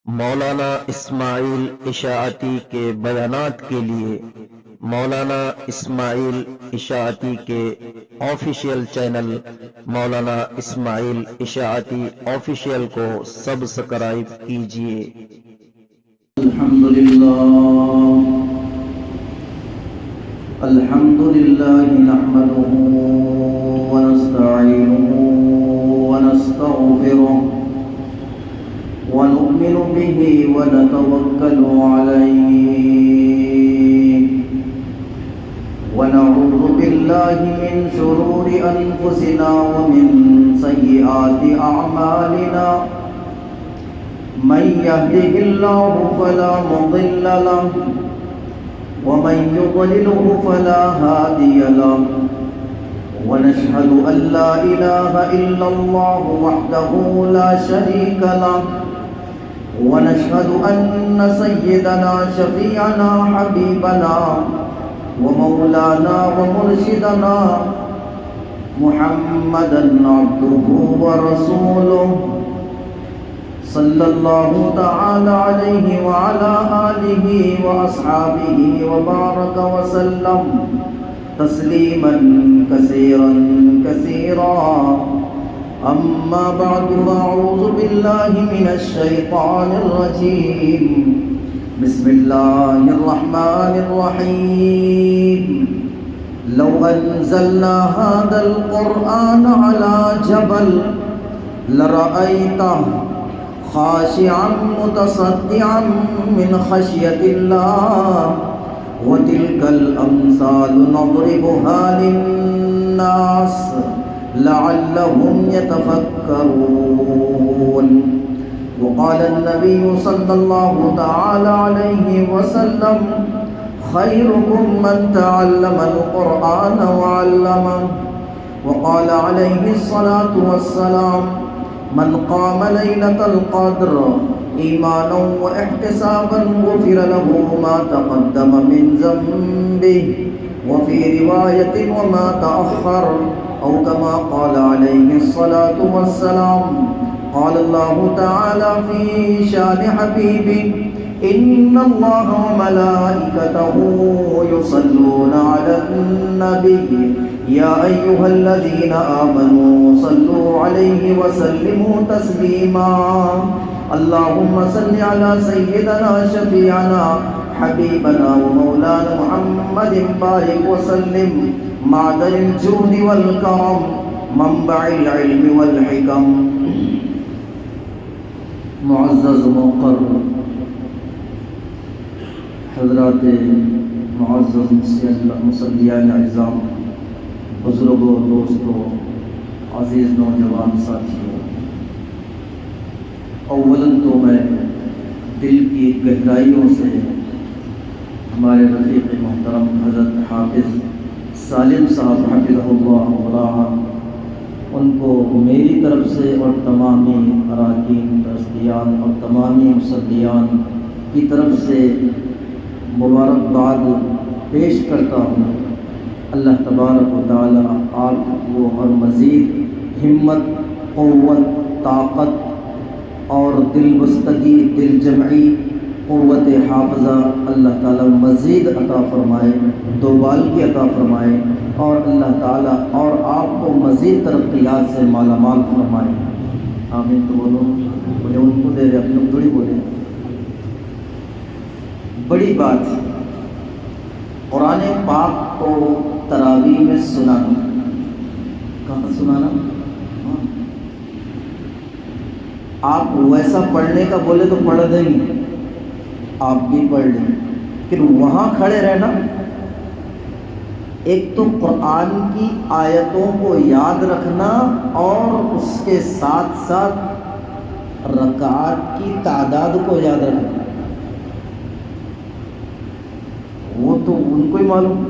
مولانا اسماعیل اشاعتی کے بیانات کے لیے مولانا اسماعیل اشاعتی کے آفیشیل چینل مولانا اسماعیل اشاعتی آفیشیل کو سبسکرائب کیجیے۔ الحمدللہ نحمده ونستعینه ونستغفره ونؤمن به ونتوكل عليه ونعوذ بالله من شرور أنفسنا ومن سيئات أعمالنا من يهده الله فلا مضل له ومن يضلله فلا هادي له ونشهد أن لا إله إلا الله وحده لا شريك له ونشهد أن سيدنا شفيعنا حبيبنا ومولانا ومرشدنا محمدا عبده ورسوله صلى الله تعالى عليه وعلى آله وأصحابه وبارك وسلم تسليما كثيرا كثيرا أما بعد فأعوذ بالله من الشيطان الرجيم بسم الله الرحمن الرحيم لو أنزلنا هذا القرآن على جبل لرأيته خاشعا متصدعا من خشية الله وتلك الأمثال نضربها للناس لعلهم يتفكرون وقال النبي صلى الله تعالى عليه وسلم خيركم من تعلم القرآن وعلمه وقال عليه الصلاة والسلام من قام ليلة القدر إيمانا واحتسابا غفر له ما تقدم من ذنبه وفي رواية وما تأخر أو كما قال عليه الصلاة والسلام قال الله تعالى في شان حبيبه إن الله وملائكته يصلون على النبي يا أيها الذين آمنوا صلوا عليه وسلموا تسليما اللهم صل على سيدنا شفيعنا حبيبنا ومولانا محمد بارك وسلم معدن الجود والكرم منبع العلم والحكم معزز مقرر حضرات معزز مصلیان اعظام بزرگوں دوستوں عزیز نوجوان ساتھیوں، اولاً تو میں دل کی گہرائیوں سے ہمارے رفیق محترم حضرت حافظ سالم صاحب حفظہ اللہ ورعاہ ان کو میری طرف سے اور تمامی اراکین ٹرسٹیان اور تمامی مصلیان کی طرف سے مبارکباد پیش کرتا ہوں۔ اللہ تبارک و تعالی آپ کو اور مزید ہمت، قوت، طاقت اور دل بستگی، دل جمعی، قوت حافظہ اللہ تعالی مزید عطا فرمائے، دوبال کی عطا فرمائے، اور اللہ تعالی اور آپ کو مزید ترقیات سے مالا مال فرمائے۔ آمین۔ تو بولو، بولے ان کو دے رہے، اپنے لوگ تھوڑی بولے۔ بڑی بات قرآن پاک کو تراویح میں سنانا، کہاں سنانا؟ آپ ویسا پڑھنے کا بولے تو پڑھ دیں گے، آپ بھی پڑھ لیں، لیکن وہاں کھڑے رہنا، ایک تو قرآن کی آیتوں کو یاد رکھنا اور اس کے ساتھ ساتھ رکعات کی تعداد کو یاد رکھنا، وہ تو ان کو ہی معلوم،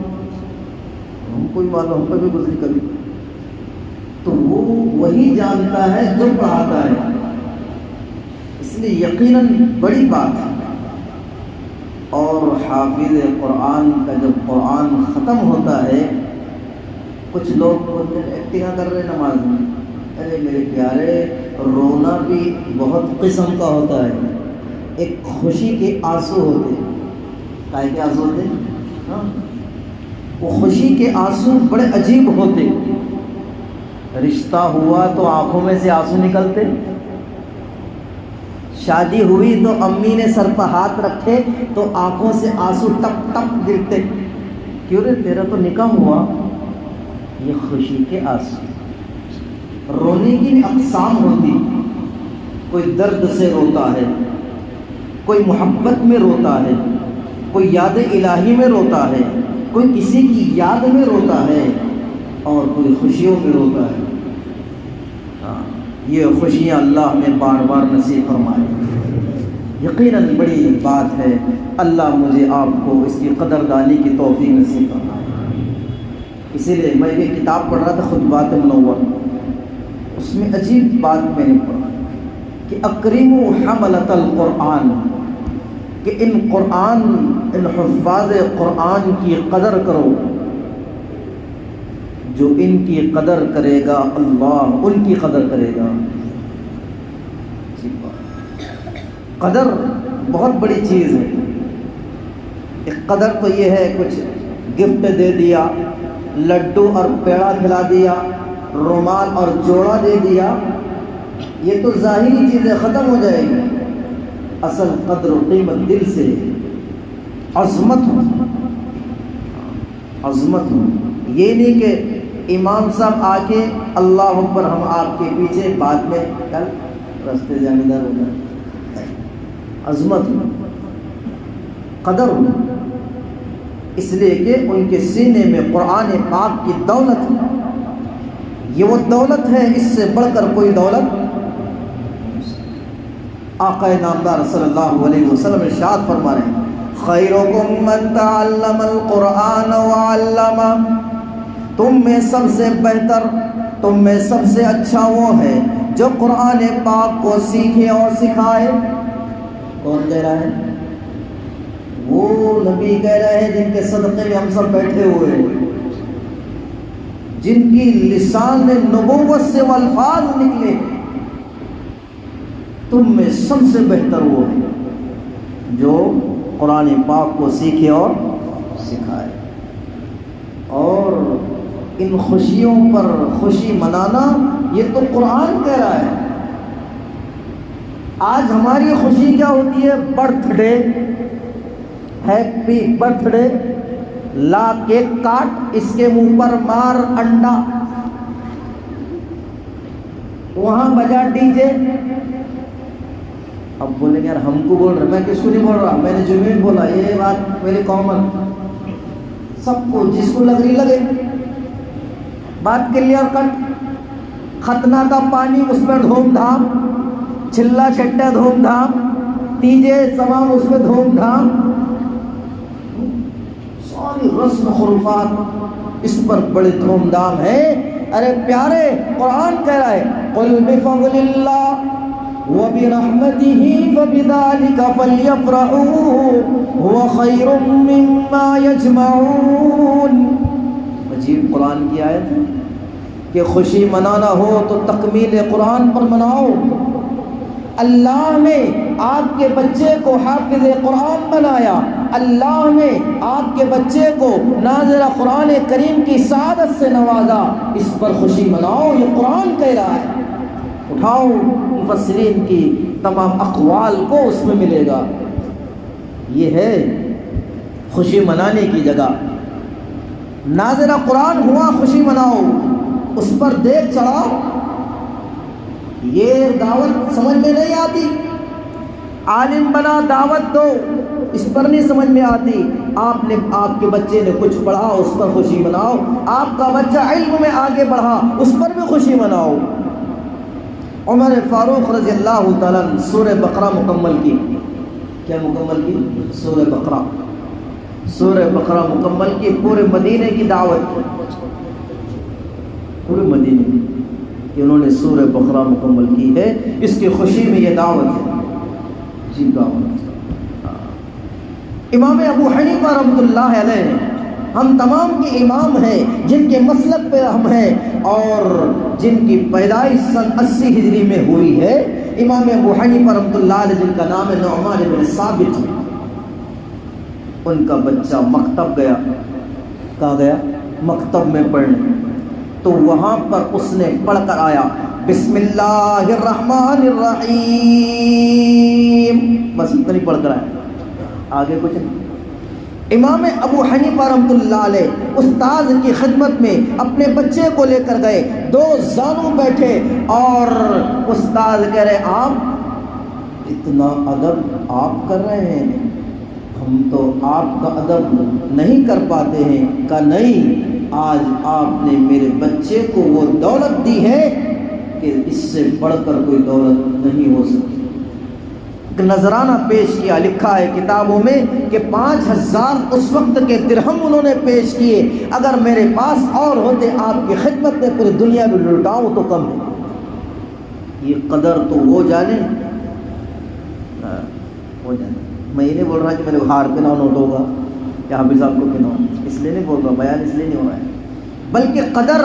ہم کو ہی معلوم، ہم پہ بھی گزری کبھی، تو وہ وہی جانتا ہے جو پڑھاتا ہے، اس لیے یقیناً بڑی بات ہے۔ اور حافظ قرآن کا جب قرآن ختم ہوتا ہے، کچھ لوگ ایکٹنگ کر رہے نماز میں، ارے میرے پیارے، رونا بھی بہت قسم کا ہوتا ہے، ایک خوشی کے آنسو ہوتے. کائے کے آنسو ہوتے؟ ہاں، وہ خوشی کے آنسو بڑے عجیب ہوتے. رشتہ ہوا تو آنکھوں میں سے آنسو نکلتے، شادی ہوئی تو امی نے سر پر ہاتھ رکھے تو آنکھوں سے آنسو ٹپ ٹپ گرتے. کیوں رے؟ تیرا تو نکاح ہوا. یہ خوشی کے آنسو. رونے کی بھی اقسام ہوتی. کوئی درد سے روتا ہے، کوئی محبت میں روتا ہے، کوئی یاد الہی میں روتا ہے، کوئی کسی کی یاد میں روتا ہے، اور کوئی خوشیوں میں روتا ہے. یہ خوشیاں اللہ ہمیں بار بار نصیب فرمائے. یقیناً بڑی بات ہے. اللہ مجھے آپ کو اس کی قدردانی کی توفیق نصیب فرمائے. اسی لیے میں ایک کتاب پڑھ رہا تھا، خطبات منور. اس میں عجیب بات میں نے پڑھا کہ اکرموا حملۃ القرآن، کہ ان حفاظ قرآن کی قدر کرو. جو ان کی قدر کرے گا اللہ ان کی قدر کرے گا. قدر بہت بڑی چیز ہے. ایک قدر تو یہ ہے کچھ گفٹ دے دیا، لڈو اور پیڑا کھلا دیا، رومال اور جوڑا دے دیا، یہ تو ظاہری چیزیں ختم ہو جائے گی. اصل قدر و قیمت دل سے، عظمت ہو. عظمت ہو، یہ نہیں کہ امام صاحب آ کے اللہ اکبر ہم آپ کے پیچھے، بعد میں کل رستے جانبدار ہو جائے. عظمت ہو، قدر ہو. اس لیے کہ ان کے سینے میں قرآن پاک کی دولت ہے. یہ وہ دولت ہے، اس سے بڑھ کر کوئی دولت. آقا نامدار صلی اللہ علیہ وسلم ارشاد فرما رہے ہیں خیرکم من تعلم القرآن وعلمہ، تم میں سب سے بہتر، تم میں سب سے اچھا وہ ہے جو قرآن پاک کو سیکھے اور سکھائے. کون کہہ رہا ہے؟ وہ نبی کہہ رہے ہیں جن کے صدقے میں ہم سب بیٹھے ہوئے ہیں، جن کی لسان نبوت سے وہ الفاظ نکلے. تم میں سب سے بہتر وہ ہے جو قرآن پاک کو سیکھے اور سکھائے. اور ان خوشیوں پر خوشی منانا یہ تو قرآن کہہ رہا ہے. آج ہماری خوشی کیا ہوتی ہے؟ Birthday, happy birthday, لا کیک کاٹ، اس کے منہ پر مار انڈا، وہاں بجا ڈی جے. اب بولیں گے یار ہم کو بول رہے، میں کس کو نہیں بول رہا، میں نے جمعہ بولا. یہ بات میری کامن، سب کو جس کو لگ رہی لگے. بات کلیئر کٹ. ختنہ کا پانی اس پر دھوم دھام، چھلا چھٹا دھوم دھام، تیجے تمام اس میں دھوم دھام، ساری رسم خرافات اس پر بڑے دھوم دھام ہے. ارے پیارے، قرآن کہہ رہا ہے قل بفضل اللہ وبرحمته فبذلك فليفرحوا هو خير مما يجمعون. عجیب قرآن کی آیت ہے کہ خوشی منانا ہو تو تکمیل قرآن پر مناؤ. اللہ نے آپ کے بچے کو حافظ قرآن بنایا، اللہ نے آپ کے بچے کو ناظر قرآن کریم کی سعادت سے نوازا. اس پر خوشی مناؤ، یہ قرآن کہہ رہا ہے. اٹھاؤ مفسرین کی تمام اقوال کو اس میں ملے گا. یہ ہے خوشی منانے کی جگہ. ناظرہ قرآن ہوا، خوشی مناؤ، اس پر دیکھ چڑھاؤ. یہ دعوت سمجھ میں نہیں آتی. عالم بنا دعوت دو، اس پر نہیں سمجھ میں آتی. آپ کے بچے نے کچھ پڑھا، اس پر خوشی مناؤ. آپ کا بچہ علم میں آگے بڑھا، اس پر بھی خوشی مناؤ. عمر فاروق رضی اللہ تعالیٰ سورہ بقرہ مکمل کی. کیا مکمل کی؟ سورہ بقرہ. سورہ بقرہ مکمل کی. پورے مدینے کی دعوت کی، پورے مدینے کی انہوں نے سورہ بقرہ مکمل کی ہے. اس کی خوشی میں یہ دعوت ہے. جی دعوت. امام ابو حنیفہ رحمۃ اللہ علیہ ہم تمام کے امام ہیں جن کے مسلک پہ ہم ہیں اور جن کی پیدائش سن 80 ہجری میں ہوئی ہے۔ امام ابو حنیفہ رحمۃ اللہ علیہ جن کا نام ہے نعمان بن ثابت، ان کا بچہ مکتب گیا، کہاں گیا؟ مکتب میں پڑھنے، تو وہاں پر اس نے پڑھ کر آیا بسم اللہ الرحمن الرحیم، بس اتنا ہی پڑھ کر آیا، آگے کچھ نہیں۔ امام ابو حنیفہ رحمۃ اللہ علیہ استاذ کی خدمت میں اپنے بچے کو لے کر گئے، دو زانو بیٹھے اور استاذ کہہ رہے آپ اتنا ادب آپ کر رہے ہیں، ہم تو آپ کا ادب نہیں کر پاتے ہیں۔ کہا نہیں، آج آپ نے میرے بچے کو وہ دولت دی ہے کہ اس سے بڑھ کر کوئی دولت نہیں ہو سکتی۔ نذرانہ پیش کیا، لکھا ہے کتابوں میں کہ 5000 اس وقت کے درہم انہوں نے پیش کیے، اگر میرے پاس اور ہوتے آپ کی خدمت میں پوری دنیا میں لٹاؤں تو کم ہے۔ یہ قدر تو وہ جانے، وہ جانے۔ میں یہ نہیں بول رہا کہ میرے ہار پہناؤ نوٹ ہوگا یا حافظ صاحب کو پہناؤ، اس لیے نہیں بول رہا، بیان اس لیے نہیں ہو رہا ہے، بلکہ قدر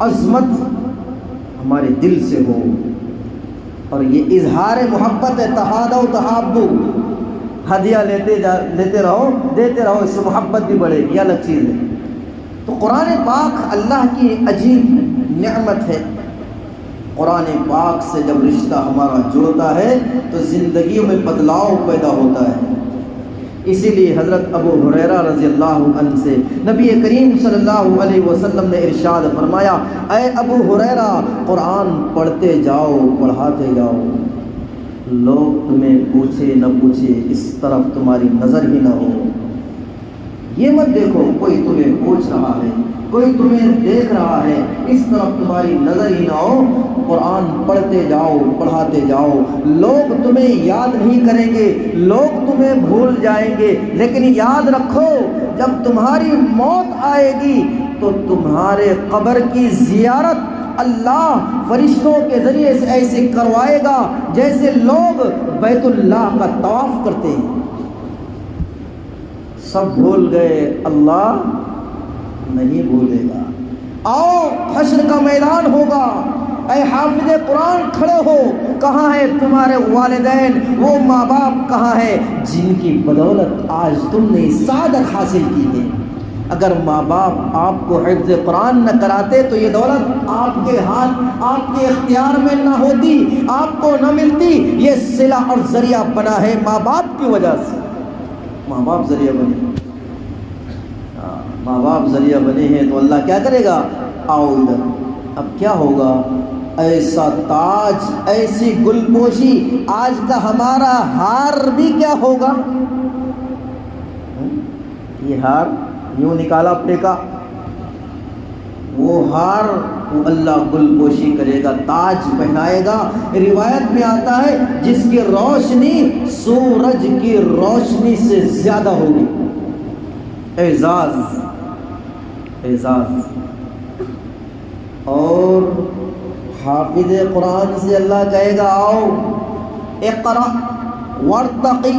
عظمت ہمارے دل سے ہو، اور یہ اظہار محبت ہے۔ تہادو تحابو، ہدیہ لیتے رہو، دیتے رہو، اس سے محبت بھی بڑھے گی، یہ الگ چیز ہے۔ تو قرآن پاک اللہ کی عجیب نعمت ہے۔ قرآن پاک سے جب رشتہ ہمارا جڑتا ہے تو زندگیوں میں بدلاؤ پیدا ہوتا ہے۔ اسی لیے حضرت ابو ہریرہ رضی اللہ عنہ سے نبی کریم صلی اللہ علیہ وسلم نے ارشاد فرمایا، اے ابو ہریرہ قرآن پڑھتے جاؤ، پڑھاتے جاؤ، لوگ تمہیں پوچھے نہ پوچھے اس طرف تمہاری نظر ہی نہ ہو۔ یہ مت دیکھو کوئی تمہیں پوچھ رہا ہے، کوئی تمہیں دیکھ رہا ہے، اس طرف تمہاری نظر ہی نہ ہو۔ قرآن پڑھتے جاؤ، پڑھاتے جاؤ، لوگ تمہیں یاد نہیں کریں گے، لوگ تمہیں بھول جائیں گے، لیکن یاد رکھو جب تمہاری موت آئے گی تو تمہارے قبر کی زیارت اللہ فرشتوں کے ذریعے سے ایسے کروائے گا جیسے لوگ بیت اللہ کا طواف کرتے ہیں۔ سب بھول گئے، اللہ نہیں بھولے گا۔ آؤ حشر کا میدان ہوگا، اے حافظ قرآن کھڑے ہو، کہاں ہے تمہارے والدین، وہ ماں باپ کہاں ہے جن کی بدولت آج تم نے سعادت حاصل کی ہے؟ اگر ماں باپ آپ کو حفظ قرآن نہ کراتے تو یہ دولت آپ کے ہاتھ، آپ کے اختیار میں نہ ہوتی، آپ کو نہ ملتی۔ یہ صلہ اور ذریعہ بنا ہے ماں باپ کی وجہ سے، ماں باپ ذریعہ بنے، ماں باپ ذریعہ بنے ہیں تو اللہ کیا کرے گا؟ آؤ ادھر۔ اب کیا ہوگا؟ ایسا تاج، ایسی گل پوشی، آج کا ہمارا ہار بھی کیا ہوگا؟ یہ ہار یوں نکالا پھینکا، وہ ہار وہ اللہ گل پوشی کرے گا، تاج پہنائے گا۔ روایت میں آتا ہے جس کی روشنی سورج کی روشنی سے زیادہ ہوگی۔ اعزاز، اعزاز۔ اور حافظ قرآن سے اللہ کہے گا آؤ اقرأ وارتقی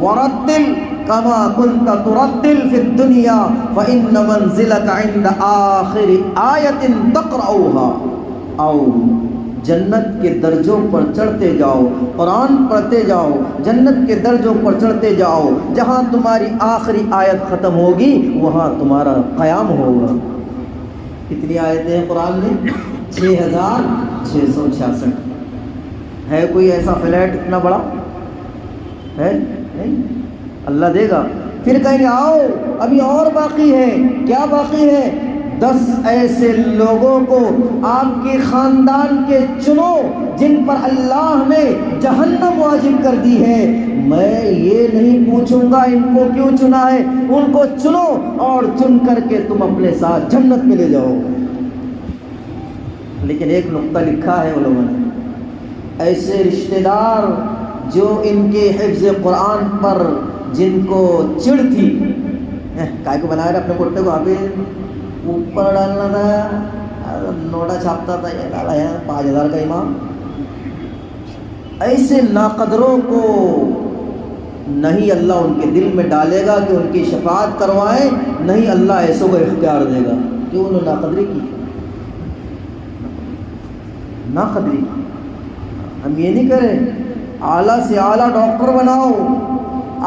ورتل کما کنت ترتل فی الدنیا فإن منزلک عند آخر آیت تقرأها۔ آؤ جنت کے درجوں پر چڑھتے جاؤ، قرآن پڑھتے جاؤ، جنت کے درجوں پر چڑھتے جاؤ، جہاں تمہاری آخری آیت ختم ہوگی وہاں تمہارا قیام ہوگا۔ کتنی آیتیں ہیں قرآن میں؟ 6666۔ ہے کوئی ایسا فلیٹ اتنا بڑا؟ ہے نہیں، اللہ دے گا۔ پھر کہیں گے آؤ ابھی اور باقی ہے۔ کیا باقی ہے؟ 10 ایسے لوگوں کو آپ کے خاندان کے چنو جن پر اللہ نے جہنم واجب کر دی ہے۔ میں یہ نہیں پوچھوں گا ان کو کیوں چنا ہے، ان کو چنو اور چن کر کے تم اپنے ساتھ جنت میں لے جاؤ۔ لیکن ایک نقطہ لکھا ہے علماء نے، ایسے رشتہ دار جو ان کے حفظ قرآن پر جن کو چڑ تھی، کائے کو بنایا اپنے کٹے کو آگے اوپر ڈالنا تھا، نوٹا چھاپتا تھا، یہ ڈالا ہے 5000 کا امام۔ ایسے ناقدروں کو نہیں اللہ ان کے دل میں ڈالے گا کہ ان کی شفاعت کروائیں، نہیں اللہ ایسوں کو اختیار دے گا کہ انہوں نے ناقدری کی، ناقدری کی۔ ہم یہ نہیں کہہ رہے اعلیٰ سے اعلیٰ ڈاکٹر بناؤ،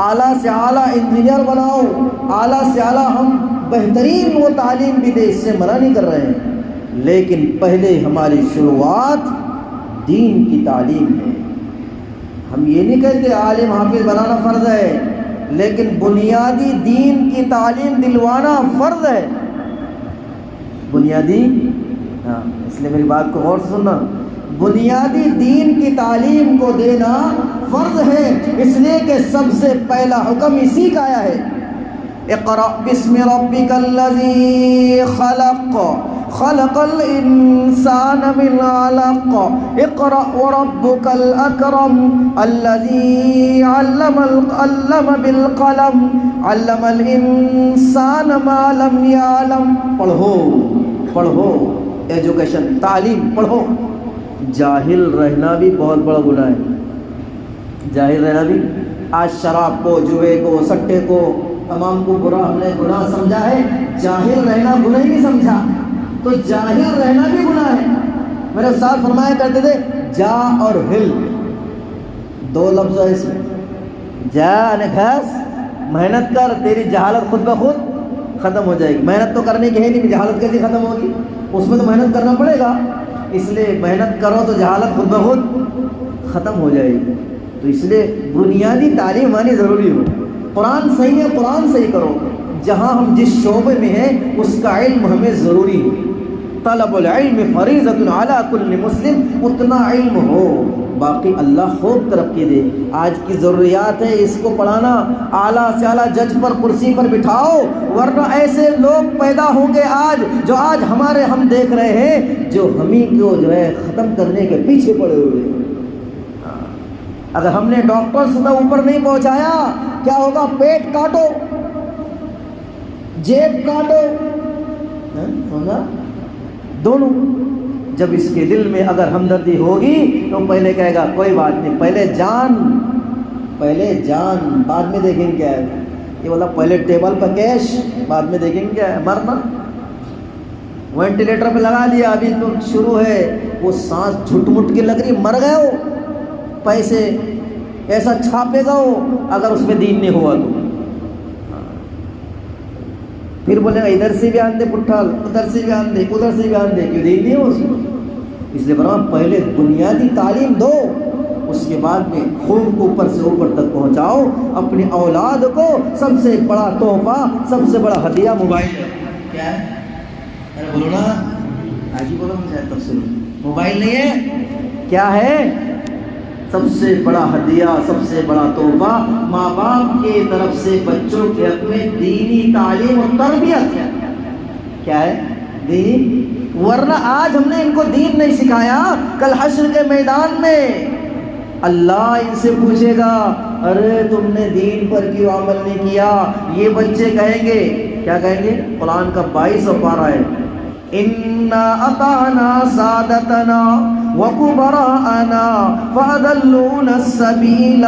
اعلیٰ سے اعلیٰ انجینئر بناؤ، اعلیٰ سے اعلیٰ ہم بہترین وہ تعلیم بھی دے، اس سے منع نہیں کر رہے ہیں، لیکن پہلے ہماری شروعات دین کی تعلیم ہے۔ ہم یہ نہیں کہتے عالم حافظ بنانا فرض ہے، لیکن بنیادی دین کی تعلیم دلوانا فرض ہے، بنیادی، ہاں اس لیے میری بات کو غور سے سننا، بنیادی دین کی تعلیم کو دینا فرض ہے، اس لیے کہ سب سے پہلا حکم اسی کا آیا ہے، اقرأ بسم ربک الذی خلق خلق الانسان من علق اقرأ وربک الاکرم الذی علم بالقلم علم الانسان ما لم یعلم۔ پڑھو، ایجوکیشن، تعلیم پڑھو۔ جاہل رہنا بھی بہت بڑا گناہ ہے، جاہل رہنا بھی۔ آج شراب کو، جوئے کو، سٹے کو، تمام کو برا ہم نے گناہ سمجھا ہے، جاہل رہنا گناہ ہی نہیں سمجھا، تو جاہل رہنا بھی گناہ ہے۔ میرے استاد فرمایا کرتے تھے جا اور ہل، دو لفظ ہے اس میں، جا یعنی گھس، محنت کر، تیری جہالت خود بخود ختم ہو جائے گی۔ محنت تو کرنے کی ہے نہیں، جہالت کیسے ختم ہوگی؟ اس میں تو محنت کرنا پڑے گا، اس لیے محنت کرو تو جہالت خود بخود ختم ہو جائے گی۔ تو اس لیے بنیادی تعلیم آنی ضروری ہو۔ قرآن صحیح ہے، قرآن صحیح کرو، جہاں ہم جس شعبے میں ہیں اس کا علم ہمیں ضروری ہے۔ طلب العلم فریضۃ علی کل مسلم، اتنا علم ہو، باقی اللہ خوب ترقی دے۔ آج کی ضروریات ہے اس کو پڑھانا، اعلیٰ سے اعلیٰ جج پر کرسی پر بٹھاؤ، ورنہ ایسے لوگ پیدا ہوں گے آج جو آج ہمارے ہم دیکھ رہے ہیں، جو ہمیں کو جو ہے ختم کرنے کے پیچھے پڑے ہوئے ہیں۔ اگر ہم نے ڈاکٹر سے اوپر نہیں پہنچایا کیا ہوگا؟ پیٹ کاٹو، جیب کاٹو، سمجھا؟ دونوں۔ جب اس کے دل میں اگر ہمدردی ہوگی تو پہلے کہے گا کوئی بات نہیں، پہلے جان بعد میں دیکھیں گے کیا ہے۔ یہ بولا پہلے ٹیبل پر کیش، بعد میں دیکھیں گے کیا ہے۔ مرنا وینٹیلیٹر پہ لگا دیا، ابھی تو شروع ہے، وہ سانس جھٹ مٹ کے لگ رہی، مر گئے ہو، پیسے ایسا چھاپے گا وہ اگر اس میں دین نہیں ہوا تو۔ پھر بولے گا ادھر سے بھی آن دے پٹھال، ادھر سے بھی آن دے، ادھر سے بھی آن دے، کیوں دین نہیں ہو اس میں؟ اس لیے فرمایا پہلے بنیادی تعلیم دو، اس کے بعد میں خوب کو اوپر سے اوپر تک پہنچاؤ۔ اپنی اولاد کو سب سے بڑا تحفہ، سب سے بڑا ہدیہ موبائل ہے۔ کیا ہے؟ ارے بولو نا، آج ہی بولو مجھے تفصیل۔ موبائل نہیں ہے، کیا ہے؟ سب سے بڑا ہدیہ، سب سے بڑا تحفہ ماں باپ کی طرف سے بچوں کے حق میں دینی تعلیم اور تربیت۔ کیا ہے؟ دینی۔ ورنہ آج ہم نے ان کو دین نہیں سکھایا، کل حشر کے میدان میں اللہ ان سے پوچھے گا ارے تم نے دین پر کیوں عمل نہیں کیا؟ یہ بچے کہیں گے، کیا کہیں گے؟ قرآن کا 22واں پارہ ہے، اِنَّا أَطَعْنَا سَادَتَنَا وَكُبَرَاءَنَا فَأَضَلُّونَا السَّبِيلَ۔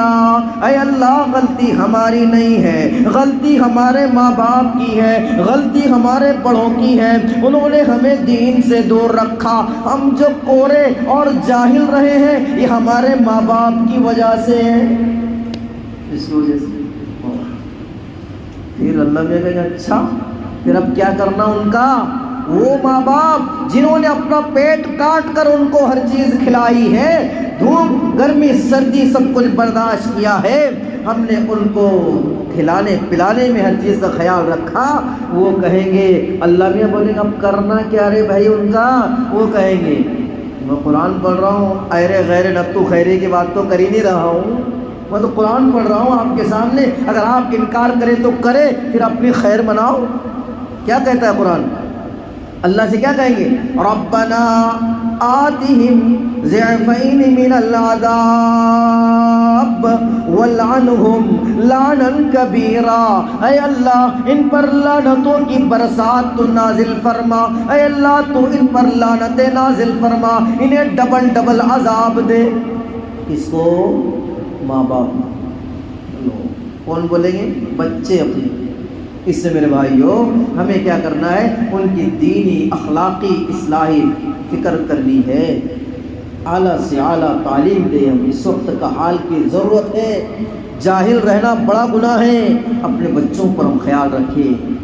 اے اللہ غلطی ہماری نہیں ہے، غلطی ہمارے ماں باپ کی ہے، غلطی ہمارے بڑوں کی ہے، انہوں نے ہمیں دین سے دور رکھا، ہم جو کورے اور جاہل رہے ہیں یہ ہمارے ماں باپ کی وجہ سے ہے، اس وجہ سے۔ پھر اللہ نے کہا اچھا پھر اب کیا کرنا ان کا؟ وہ ماں باپ جنہوں نے اپنا پیٹ کاٹ کر ان کو ہر چیز کھلائی ہے، دھوپ گرمی سردی سب کچھ برداشت کیا ہے، ہم نے ان کو کھلانے پلانے میں ہر چیز کا خیال رکھا، وہ کہیں گے اللہ بھی بولیں گے اب کرنا کیا رے بھائی ان کا؟ وہ کہیں گے میں قرآن پڑھ رہا ہوں، ایرے غیر نتو خیرے کی بات تو کر ہی نہیں رہا ہوں، میں تو قرآن پڑھ رہا ہوں آپ کے سامنے، اگر آپ انکار کریں تو کرے، پھر اپنی خیر مناؤ۔ کیا کہتا ہے قرآن؟ اللہ سے کیا کہیں گے؟ ربنا آتہم ضعفین من العذاب والعنہم لعنا کبیرا۔ اے اللہ ان پر لعنتوں کی برسات تو نازل فرما، اے اللہ تو ان پر لعنتیں نازل فرما، انہیں ڈبل ڈبل عذاب دے۔ کس کو؟ ماں باپ۔ کون بولیں گے؟ بچے اپنے۔ اس سے میرے بھائیوں ہمیں کیا کرنا ہے؟ ان کی دینی اخلاقی اصلاحی فکر کرنی ہے، اعلیٰ سے اعلیٰ تعلیم دیں۔ ہم اس وقت کا حال کی ضرورت ہے، جاہل رہنا بڑا گناہ ہے، اپنے بچوں پر ہم خیال رکھیں۔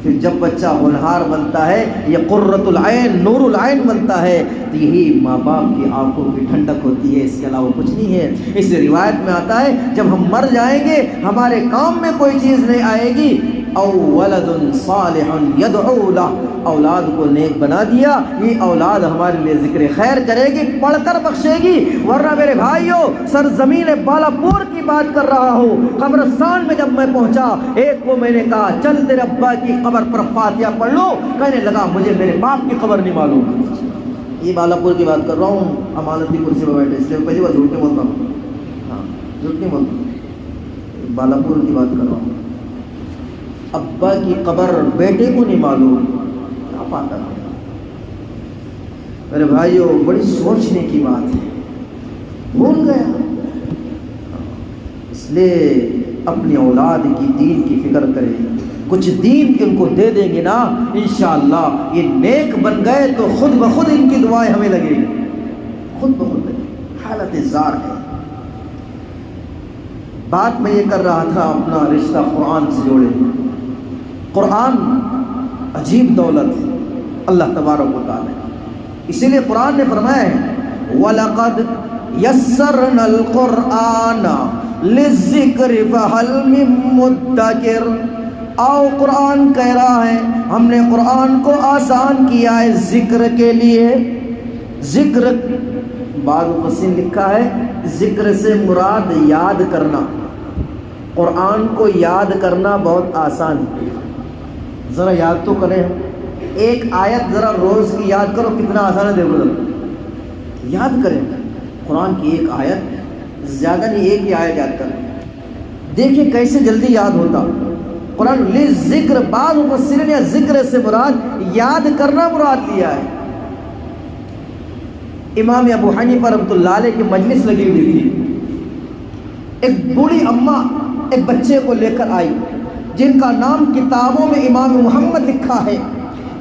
پھر جب بچہ ہونہار بنتا ہے، یہ قرۃ العین نور العین بنتا ہے، تو یہی ماں باپ کی آنکھوں کی ٹھنڈک ہوتی ہے، اس کے علاوہ کچھ نہیں ہے۔ اس روایت میں آتا ہے جب ہم مر جائیں گے ہمارے کام میں کوئی چیز نہیں آئے گی، او ولد صالح یدعو لہ، اولاد کو نیک بنا دیا، یہ اولاد ہمارے لیے ذکر خیر کرے گی، پڑھ کر بخشے گی۔ ورنہ میرے بھائیوں سرزمین بالا پور کی بات کر رہا ہوں، قبرستان میں جب میں پہنچا، ایک کو میں نے کہا چل تیرے ابا کی قبر پر فاتحہ پڑھ لو، کہنے لگا مجھے میرے باپ کی قبر نہیں معلوم۔ یہ بالا پور کی بات کر رہا ہوں، امانتی کرسی پہ بیٹھے، اس لیے پہلی بار جھوٹ نہیں بولتا ہوں، ہاں جھوٹ نہیں بولتا، بالا پور کی بات کر رہا ہوں۔ ابا کی قبر بیٹے کو نہیں معلوم، کیا پاتا ہے میرے بھائیوں؟ بڑی سوچنے کی بات ہے، بھول گیا۔ اس لیے اپنی اولاد کی دین کی فکر کریں، کچھ دین ان کو دے دیں گے نا، انشاءاللہ یہ نیک بن گئے تو خود بخود ان کی دعائیں ہمیں لگیں گی، خود بخود لگیں گی۔ حالت زار ہے۔ بات میں یہ کر رہا تھا اپنا رشتہ قرآن سے جوڑے۔ قرآن عجیب دولت ہے اللہ تبارک و تعالی، اسی لیے قرآن نے فرمایا ہے وَلَقَدْ يَسَّرْنَا الْقُرْآنَ لِلذِّكْرِ فَهَلْ مِن مُدَّكِرٍ۔ آؤ قرآن کہہ رہا ہے ہم نے قرآن کو آسان کیا ہے ذکر کے لیے۔ ذکر بعض مفسرین لکھا ہے ذکر سے مراد یاد کرنا، قرآن کو یاد کرنا بہت آسان ہے۔ ذرا یاد تو کریں، ایک آیت ذرا روز کی یاد کرو، کتنا آسان ہے دیکھو ذرا، یاد کریں قرآن کی ایک آیت، زیادہ نہیں ایک ہی آیت یاد کریں، دیکھیں کیسے جلدی یاد ہوتا۔ قرآن ذکر، بعض مفسرین نے ذکر سے مراد یاد کرنا مراد لیا ہے۔ امام ابو حنیفہ رحمۃ اللہ علیہ کی مجلس لگی ہوئی تھی، ایک بوڑھی اماں ایک بچے کو لے کر آئی جن کا نام کتابوں میں امام محمد لکھا ہے،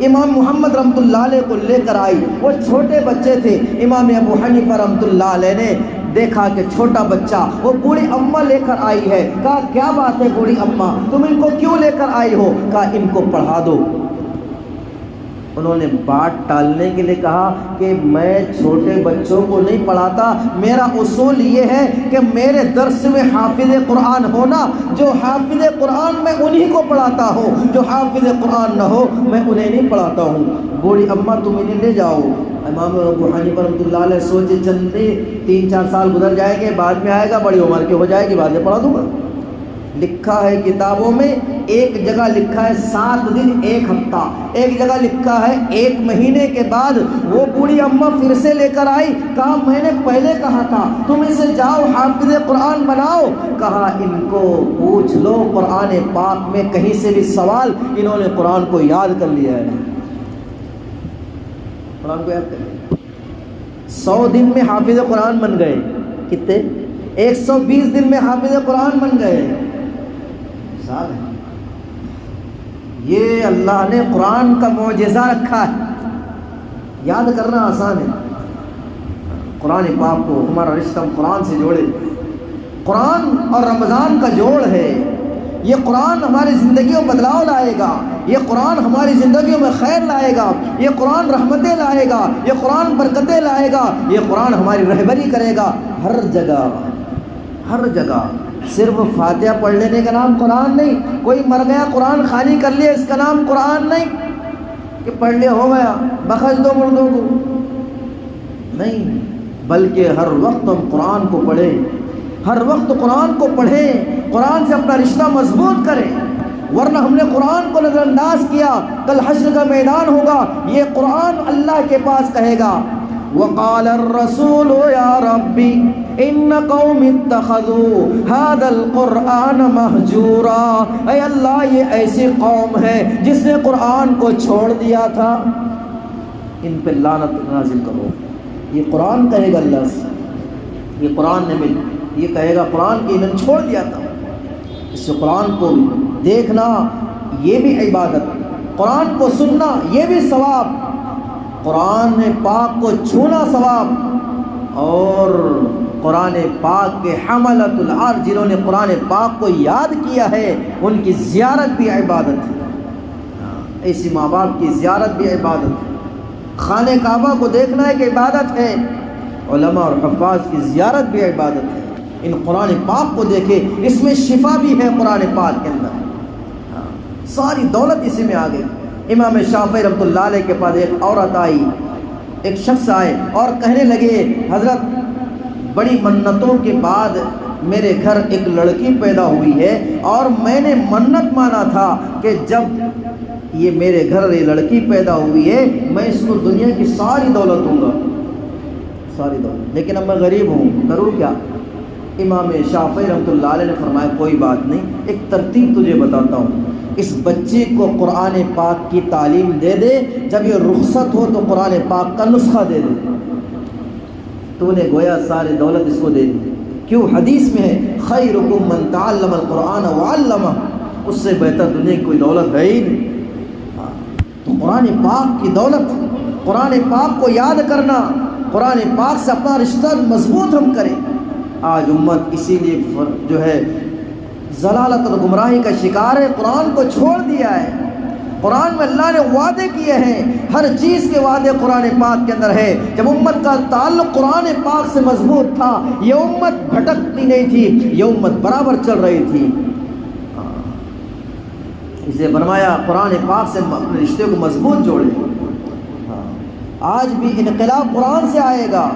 امام محمد رحمۃ اللہ علیہ کو لے کر آئی۔ وہ چھوٹے بچے تھے، امام ابو حنیفہ رحمۃ اللہ علیہ نے دیکھا کہ چھوٹا بچہ وہ بوڑھی اماں لے کر آئی ہے، کہا کیا بات ہے بوڑھی اماں تم ان کو کیوں لے کر آئی ہو؟ کہا ان کو پڑھا دو۔ انہوں نے بات ٹالنے کے لیے کہا کہ میں چھوٹے بچوں کو نہیں پڑھاتا، میرا اصول یہ ہے کہ میرے درس میں حافظ قرآن ہونا، جو حافظ قرآن میں انہی کو پڑھاتا ہوں، جو حافظ قرآن نہ ہو میں انہیں نہیں پڑھاتا ہوں۔ بوڑھی اماں تم انہیں لے جاؤ۔ امام ابو حنیفہ رحمۃ اللہ علیہ سوچے چندے 3-4 سال گزر جائیں گے، بعد میں آئے گا، بڑی عمر کے ہو جائے گی، بعد میں پڑھا دوں گا۔ لکھا ہے کتابوں میں، ایک جگہ لکھا ہے 7 دن 1 ہفتہ، ایک جگہ لکھا ہے 1 مہینے کے بعد وہ بوڑھی اماں پھر سے لے کر آئی، کہا میں نے پہلے کہا تھا تم اسے جاؤ حافظ قرآن بناؤ۔ کہا ان کو پوچھ لو قرآن پاک میں کہیں سے بھی سوال، انہوں نے قرآن کو یاد کر لیا ہے، قرآن کو یاد کر لیا۔ 100 دن میں حافظ قرآن بن گئے، کتنے؟ 120 دن میں حافظ قرآن بن گئے۔ یہ اللہ نے قرآن کا معجزہ رکھا ہے، یاد کرنا آسان ہے۔ قرآن پاک کو ہمارا رشتہ قرآن سے جوڑے، قرآن اور رمضان کا جوڑ ہے۔ یہ قرآن ہماری زندگیوں میں بدلاؤ لائے گا، یہ قرآن ہماری زندگیوں میں خیر لائے گا، یہ قرآن رحمتیں لائے گا، یہ قرآن برکتیں لائے گا، یہ قرآن ہماری رہبری کرے گا ہر جگہ، ہر جگہ۔ صرف فاتحہ پڑھ لینے کا نام قرآن نہیں، کوئی مر گیا قرآن خالی کر لیا اس کا نام قرآن نہیں، کہ پڑھ لیا ہو گیا بخش دو مردوں کو، نہیں، بلکہ ہر وقت ہم قرآن کو پڑھیں، ہر وقت قرآن کو پڑھیں، قرآن سے اپنا رشتہ مضبوط کریں، ورنہ ہم نے قرآن کو نظر انداز کیا، کل حشر کا میدان ہوگا، یہ قرآن اللہ کے پاس کہے گا وقال الرسول یا ربی ان قوم اتخذوا هذا القرآن مہجورا، اے اللہ یہ ایسی قوم ہے جس نے قرآن کو چھوڑ دیا تھا، ان پہ لعنت نازل کرو۔ یہ قرآن کہے گا اللہ سے، یہ قرآن نے یہ کہے گا قرآن کی ایندھن چھوڑ دیا تھا۔ اس سے قرآن کو دیکھنا یہ بھی عبادت، قرآن کو سننا یہ بھی ثواب، قرآن پاک کو چھونا ثواب، اور قرآن پاک کے حملۃ العرش جنہوں نے قرآن پاک کو یاد کیا ہے ان کی زیارت بھی عبادت ہے۔ ایسی ماں باپ کی زیارت بھی عبادت ہے، خانہ کعبہ کو دیکھنا ایک عبادت ہے، علماء اور حفاظ کی زیارت بھی عبادت ہے۔ ان قرآن پاک کو دیکھے، اس میں شفا بھی ہے قرآن پاک کے اندر، ساری دولت اسی میں آ گئی۔ امام شافعی رحمۃ اللہ علیہ کے پاس ایک عورت آئی، ایک شخص آئے اور کہنے لگے حضرت بڑی منتوں کے بعد میرے گھر ایک لڑکی پیدا ہوئی ہے اور میں نے منت مانا تھا کہ جب یہ میرے گھر یہ لڑکی پیدا ہوئی ہے میں اس کو دنیا کی ساری دولت دوں گا، ساری دولت، لیکن اب میں غریب ہوں، کروں کیا؟ امام شافعی رحمۃ اللہ علیہ نے فرمایا کوئی بات نہیں، ایک ترتیب تجھے بتاتا ہوں، اس بچے کو قرآن پاک کی تعلیم دے دے، جب یہ رخصت ہو تو قرآن پاک کا نسخہ دے دے۔ تو نے گویا ساری دولت اس کو دے دی، کیوں؟ حدیث میں ہے خیرکم من تعلم القرآن وعلمہ، اس سے بہتر دنیا کی کوئی دولت ہے ہی نہیں۔ تو قرآن پاک کی دولت، قرآن پاک کو یاد کرنا، قرآن پاک سے اپنا رشتہ مضبوط ہم کریں۔ آج امت اسی لیے جو ہے ضلالت اور گمراہی کا شکار ہے، قرآن کو چھوڑ دیا ہے۔ قرآن میں اللہ نے وعدے کیے ہیں، ہر چیز کے وعدے قرآن پاک کے اندر ہے۔ جب امت کا تعلق قرآن پاک سے مضبوط تھا یہ امت بھٹکتی نہیں تھی، یہ امت برابر چل رہی تھی۔ اسے فرمایا قرآن پاک سے اپنے رشتے کو مضبوط جوڑے۔ آج بھی انقلاب قرآن سے آئے گا،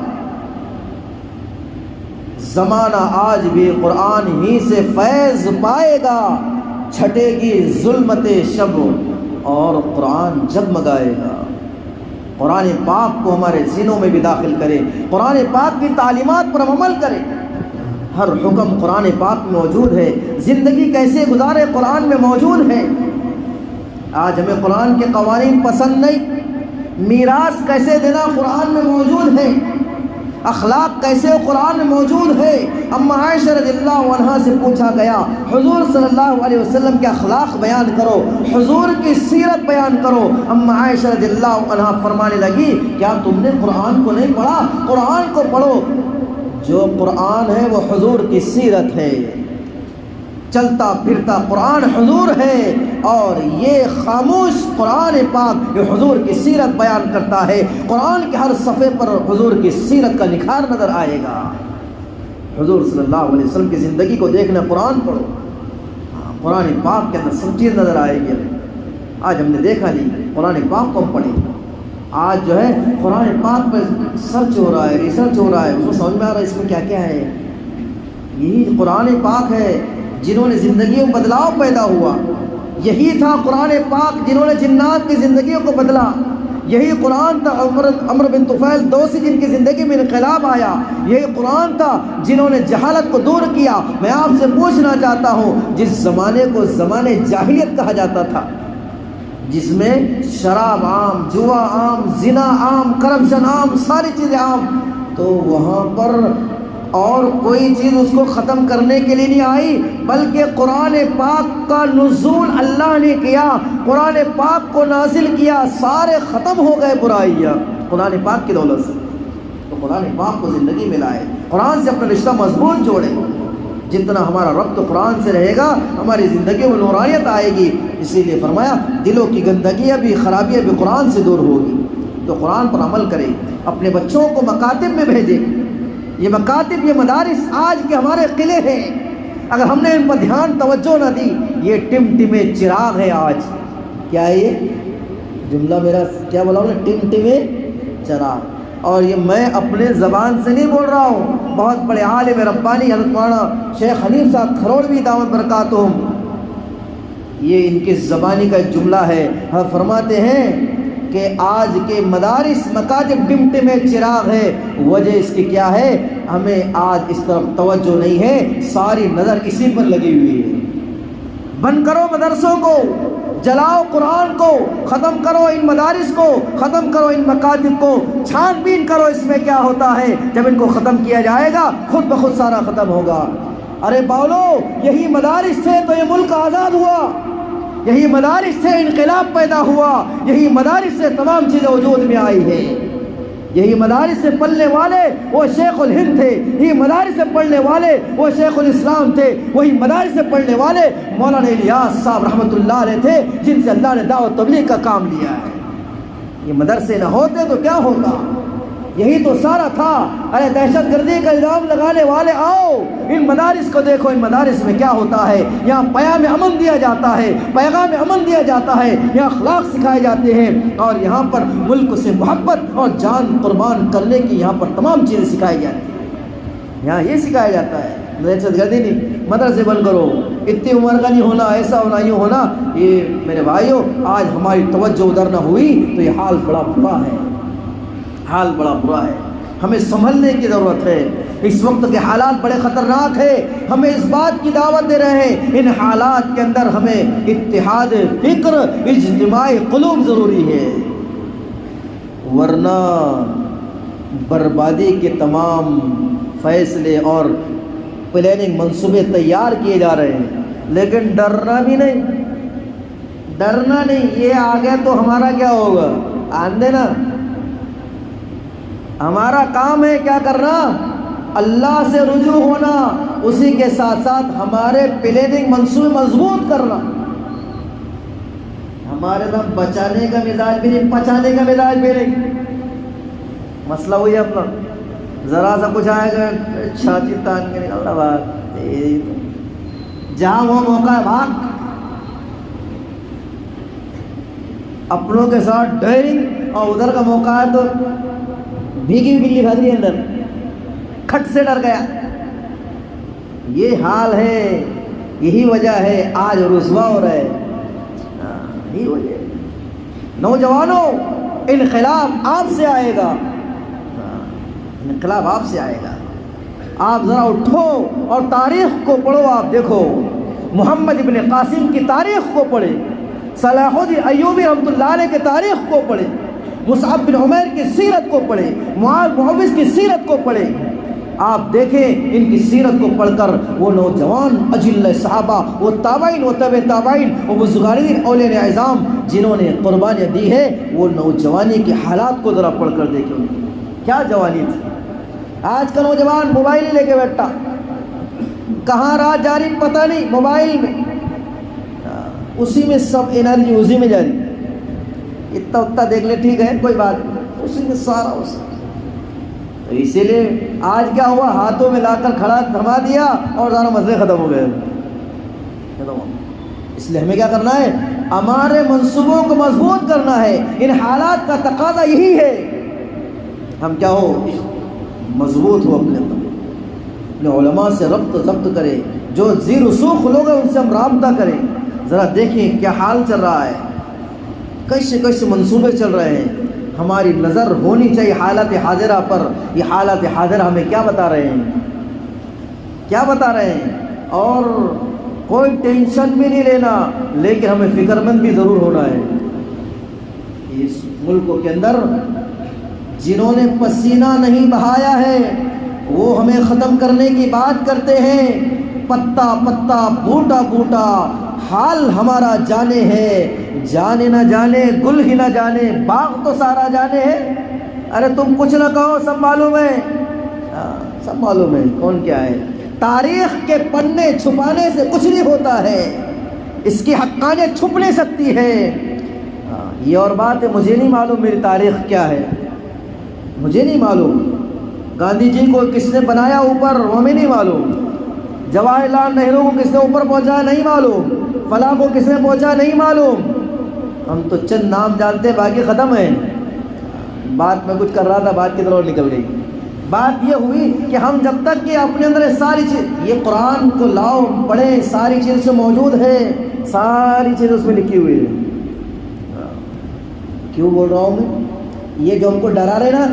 زمانہ آج بھی قرآن ہی سے فیض پائے گا، چھٹے گی ظلمت شب اور قرآن جگمگائے گا۔ قرآن پاک کو ہمارے سینوں میں بھی داخل کرے، قرآن پاک کی تعلیمات پر ہم عمل کریں۔ ہر حکم قرآن پاک میں موجود ہے، زندگی کیسے گزارے قرآن میں موجود ہے۔ آج ہمیں قرآن کے قوانین پسند نہیں، میراث کیسے دینا قرآن میں موجود ہے، اخلاق کیسے قرآن میں موجود ہے۔ اما عائشہ رضی اللہ عنہ سے پوچھا گیا حضور صلی اللہ علیہ وسلم کے اخلاق بیان کرو، حضور کی سیرت بیان کرو۔ اما عائشہ رضی اللہ عنہ فرمانے لگی کیا تم نے قرآن کو نہیں پڑھا؟ قرآن کو پڑھو، جو قرآن ہے وہ حضور کی سیرت ہے، چلتا پھرتا قرآن حضور ہے، اور یہ خاموش قرآن پاک یہ حضور کی سیرت بیان کرتا ہے۔ قرآن کے ہر صفحے پر حضور کی سیرت کا نکھار نظر آئے گا۔ حضور صلی اللہ علیہ وسلم کی زندگی کو دیکھنا، قرآن پڑھو، قرآن پاک کے اندر سب چیز نظر آئے گی۔ آج ہم نے دیکھا نہیں، قرآن پاک کو ہم پڑھیں۔ آج جو ہے قرآن پاک پہ سرچ ہو رہا ہے، ریسرچ ہو رہا ہے، اس کو سمجھ میں آ رہا ہے اس میں کیا کیا ہے۔ یہی قرآن پاک ہے جنہوں نے زندگیوں میں بدلاؤ پیدا ہوا، یہی تھا قرآن پاک جنہوں نے جنات کی زندگیوں کو بدلا، یہی قرآن تھا عمر بن طفیل دوسی جن کی زندگی میں انقلاب آیا، یہی قرآن تھا جنہوں نے جہالت کو دور کیا۔ میں آپ سے پوچھنا چاہتا ہوں، جس زمانے کو زمانے جاہلیت کہا جاتا تھا، جس میں شراب عام، جوا عام، زنا عام، کرپشن عام، ساری چیزیں عام، تو وہاں پر اور کوئی چیز اس کو ختم کرنے کے لیے نہیں آئی، بلکہ قرآن پاک کا نزول اللہ نے کیا، قرآن پاک کو نازل کیا، سارے ختم ہو گئے برائیاں قرآن پاک کی دولت سے۔ تو قرآن پاک کو زندگی میں لائے، قرآن سے اپنا رشتہ مضبوط جوڑے۔ جتنا ہمارا ربط قرآن سے رہے گا ہماری زندگی میں نورانیت آئے گی۔ اسی لیے فرمایا دلوں کی گندگیاں بھی، خرابیاں بھی قرآن سے دور ہوگی۔ تو قرآن پر عمل کریں، اپنے بچوں کو مکاتب میں بھیجیں۔ یہ مکاتب، یہ مدارس آج کے ہمارے قلعے ہیں، اگر ہم نے ان پر دھیان توجہ نہ دی، یہ ٹمٹمے چراغ ہے۔ آج کیا ہے یہ جملہ میرا کیا بولا ہوں نے؟ ٹمٹمے چراغ۔ اور یہ میں اپنے زبان سے نہیں بول رہا ہوں، بہت بڑے عالم ربانی حضرت مولانا شیخ حنیف صاحب کھروڑوی دعوت برکاتہم، یہ ان کی زبانی کا جملہ ہے۔ ہم فرماتے ہیں کہ آج کے مدارس مکاتب ٹمٹمے چراغ ہے۔ وجہ اس کی کیا ہے؟ ہمیں آج اس طرف توجہ نہیں ہے، ساری نظر اسی پر لگی ہوئی ہے۔ بند کرو مدرسوں کو، جلاؤ قرآن کو، ختم کرو ان مدارس کو، ختم کرو ان مکاتب کو، چھان بین کرو اس میں کیا ہوتا ہے۔ جب ان کو ختم کیا جائے گا خود بخود سارا ختم ہوگا۔ ارے باولو، یہی مدارس تھے تو یہ ملک آزاد ہوا، یہی مدارس سے انقلاب پیدا ہوا، یہی مدارس سے تمام چیزیں وجود میں آئی ہے۔ یہی مدارس سے پڑھنے والے وہ شیخ الہند تھے، یہی مدارس سے پڑھنے والے وہ شیخ الاسلام تھے، وہی مدارس سے پڑھنے والے مولانا الیاس صاحب رحمۃ اللہ علیہ تھے، جن سے اللہ نے دعوت تبلیغ کا کام لیا ہے۔ یہ مدرسے نہ ہوتے تو کیا ہوتا؟ یہی تو سارا تھا۔ ارے دہشت گردی کا الزام لگانے والے آؤ، ان مدارس کو دیکھو، ان مدارس میں کیا ہوتا ہے۔ یہاں پیام امن دیا جاتا ہے، پیغام امن دیا جاتا ہے، یہاں اخلاق سکھائے جاتے ہیں، اور یہاں پر ملک سے محبت اور جان قربان کرنے کی یہاں پر تمام چیزیں سکھائی جاتی ہیں۔ یہاں یہ سکھایا جاتا ہے، دہشت گردی نہیں، مدرسے بند کرو، اتنی عمر کا نہیں ہونا، ایسا ہونا، یوں ہونا۔ یہ میرے بھائیوں، آج ہماری توجہ ادھر نہ ہوئی تو یہ حال بڑا برا ہے، حال بڑا برا ہے۔ ہمیں سنبھلنے کی ضرورت ہے۔ اس وقت کے حالات بڑے خطرناک ہیں، ہمیں اس بات کی دعوت دے رہے ہیں، ان حالات کے اندر ہمیں اتحاد فکر، اجتماعی قلوب ضروری ہے، ورنہ بربادی کے تمام فیصلے اور پلاننگ منصوبے تیار کیے جا رہے ہیں، لیکن ڈرنا بھی نہیں، ڈرنا نہیں۔ یہ آگے تو ہمارا کیا ہوگا؟ آندے نا، ہمارا کام ہے کیا کرنا؟ اللہ سے رجوع ہونا، اسی کے ساتھ ساتھ ہمارے پلاننگ منصوبے مضبوط کرنا۔ ہمارے نام بچانے کا مزاج بھی نہیں، پچانے کا مزاج بھی نہیں۔ مسئلہ وہی اپنا، ذرا سا کچھ آئے گا چھاتی تان کے نکلنا، بات جہاں وہ موقع ہے بھاگ، اپنوں کے ساتھ ڈیرنگ، اور ادھر کا موقع ہے تو بھیگی بلی بھاگ رہی اندر، کھٹ سے ڈر گیا۔ یہ حال ہے، یہی وجہ ہے آج رسوا ہو رہا ہے، یہی وجہ ہے۔ نوجوانوں، انقلاب آپ سے آئے گا، انقلاب آپ سے آئے گا۔ آپ ذرا اٹھو اور تاریخ کو پڑھو، آپ دیکھو محمد ابن قاسم کی تاریخ کو پڑھے، صلاح الدین ایوبی رحمۃ اللہ علیہ کی تاریخ کو پڑھے، مصعب بن عمیر کی سیرت کو پڑھے، معاذ معوذ کی سیرت کو پڑھے۔ آپ دیکھیں ان کی سیرت کو پڑھ کر وہ نوجوان اجل صحابہ، وہ تابعین، وہ تبع تابعین، وہ بزرگان اولیاء اعظام جنہوں نے قربانیاں دی ہے، وہ نوجوانی کے حالات کو ذرا پڑھ کر دیکھیں، کیا جوانی تھی۔ آج کا نوجوان موبائل ہی لے کے بیٹھا، کہاں رات جاری پتہ نہیں، موبائل میں، اسی میں سب انرجی اسی میں جاری، اتنا اتنا دیکھ لے ٹھیک ہے کوئی بات نہیں، اسی میں سارا اس۔ تو اسی لیے آج کیا ہوا، ہاتھوں میں لا کر کھڑا تھما دیا اور سارا مسئلے ختم ہو گئے۔ اس لیے ہمیں کیا کرنا ہے؟ ہمارے منصوبوں کو مضبوط کرنا ہے، ان حالات کا تقاضا یہی ہے۔ ہم کیا ہو، مضبوط ہو، اپنے علماء سے ربط ضبط کریں، جو زیر رسوخ لوگ ہیں ان سے ہم رابطہ کریں، ذرا دیکھیں کیا حال چل رہا ہے، کیسے کیسے منصوبے چل رہے ہیں۔ ہماری نظر ہونی چاہیے حالات حاضرہ پر، یہ حالات حاضرہ ہمیں کیا بتا رہے ہیں، کیا بتا رہے ہیں۔ اور کوئی ٹینشن بھی نہیں لینا، لیکن ہمیں فکر مند بھی ضرور ہونا ہے۔ اس ملک کے اندر جنہوں نے پسینہ نہیں بہایا ہے وہ ہمیں ختم کرنے کی بات کرتے ہیں، پتا پتا بوٹا بوٹا حال ہمارا جانے ہے، جانے نہ جانے گل ہی نہ جانے، باغ تو سارا جانے ہے۔ ارے تم کچھ نہ کہو، سب معلوم ہے، سب معلوم ہے کون کیا ہے۔ تاریخ کے پنے چھپانے سے کچھ نہیں ہوتا ہے، اس کی حقانیت چھپ نہیں سکتی ہے۔ یہ اور بات ہے، مجھے نہیں معلوم میری تاریخ کیا ہے، مجھے نہیں معلوم۔ گاندھی جی کو کس نے بنایا اوپر، وہ ہمیں نہیں معلوم۔ جواہر لال نہرو کو کس نے اوپر پہنچایا نہیں معلوم، فلاں کو کس نے پہنچا نہیں معلوم۔ ہم تو چند نام جانتے، باقی ختم ہے۔ بات میں کچھ کر رہا تھا، بات کی طرف نکل گئی۔ بات یہ ہوئی کہ ہم جب تک کہ اپنے اندر ساری چیز، یہ قرآن کو لاؤ پڑھیں، ساری چیز سے موجود ہے، ساری چیز اس میں لکھی ہوئی ہے۔ کیوں بول رہا ہوں میں؟ یہ جو ہم کو ڈرا رہے نا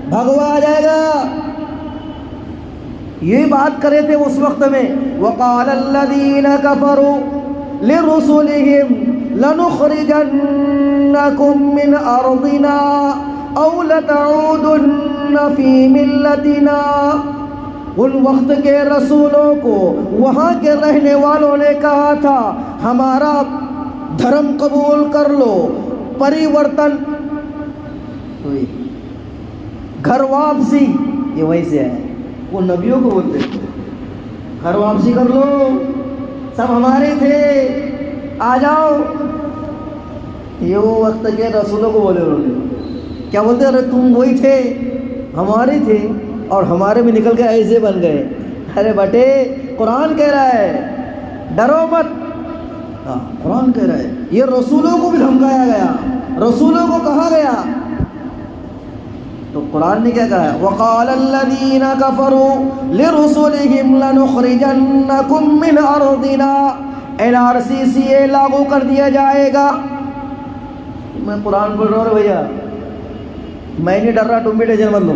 بھگوا آ جائے گا، یہ بات کرے تھے اس وقت میں۔ وَقَالَ الَّذِينَ كَفَرُوا لِرُسُلِهِمْ لَنُخْرِجَنَّكُم مِّنْ أَرْضِنَا أَوْ لَتَعُودُنَّ فِي مِلَّتِنَا۔ ان وقت کے رسولوں کو وہاں کے رہنے والوں نے کہا تھا ہمارا دھرم قبول کر لو، پریورتن گھر واپسی، یہ وہیں سے ہے، وہ نبیوں کو بولتے تھے گھر واپسی کر لو، سب ہمارے تھے، آ جاؤ۔ یہ وہ وقت کے رسولوں کو بولے انہوں نے، کیا بولتے؟ ارے تم وہی تھے، ہمارے تھے اور ہمارے بھی نکل کے ایسے بن گئے۔ ارے بٹے قرآن کہہ رہا ہے ڈرو مت، قرآن کہہ رہا ہے۔ یہ رسولوں کو بھی دھمکایا گیا، رسولوں کو کہا گیا، تو قرآن نے کیا کہا ہے؟ وَقَالَ الَّذِينَ كَفَرُوا لِرُسُلِهِمْ لَنُخْرِجَنَّكُم مِّنْ أَرْضِنَا۔ NRCC لاگو کر دیا جائے گا۔ میں قرآن بول رہا ہوں بھیا، میں نہیں ڈر رہا، تم بھی ٹینشن مت لو۔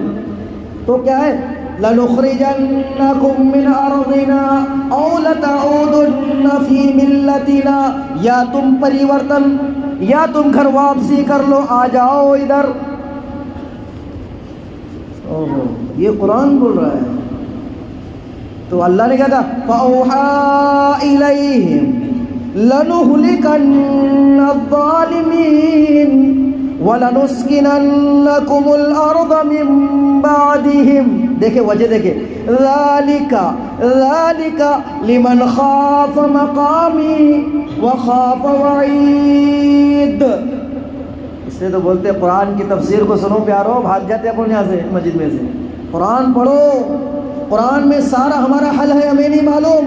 تو کیا ہے؟ لَنُخْرِجَنَّكُم مِّنْ أَرْضِنَا أَوْ لَتَعُودُنَّ فِي مِلَّتِنَا، یا تم پریورتن، یا تم گھر واپسی کر لو، آ جاؤ ادھر۔ یہ قرآن بول رہا ہے۔ تو اللہ نے کہا تھا فَأَوْحَىٰ إِلَيْهِمْ لَنُهْلِكَنَّ الظَّالِمِينَ وَلَنُسْكِنَنَّكُمُ الْأَرْضَ مِن بَعْدِهِمْ۔ دیکھیں وجہ دیکھیں، ذَلِكَ لِمَنْ خَافَ مَقَامِي وَخَافَ وَعِيدِ۔ اس لیے تو بولتے ہیں قرآن کی تفسیر کو سنو پیارو، بھاگ جاتے ہیں اپنے یہاں سے مسجد میں سے۔ قرآن پڑھو، قرآن میں سارا ہمارا حل ہے، ہمیں نہیں معلوم،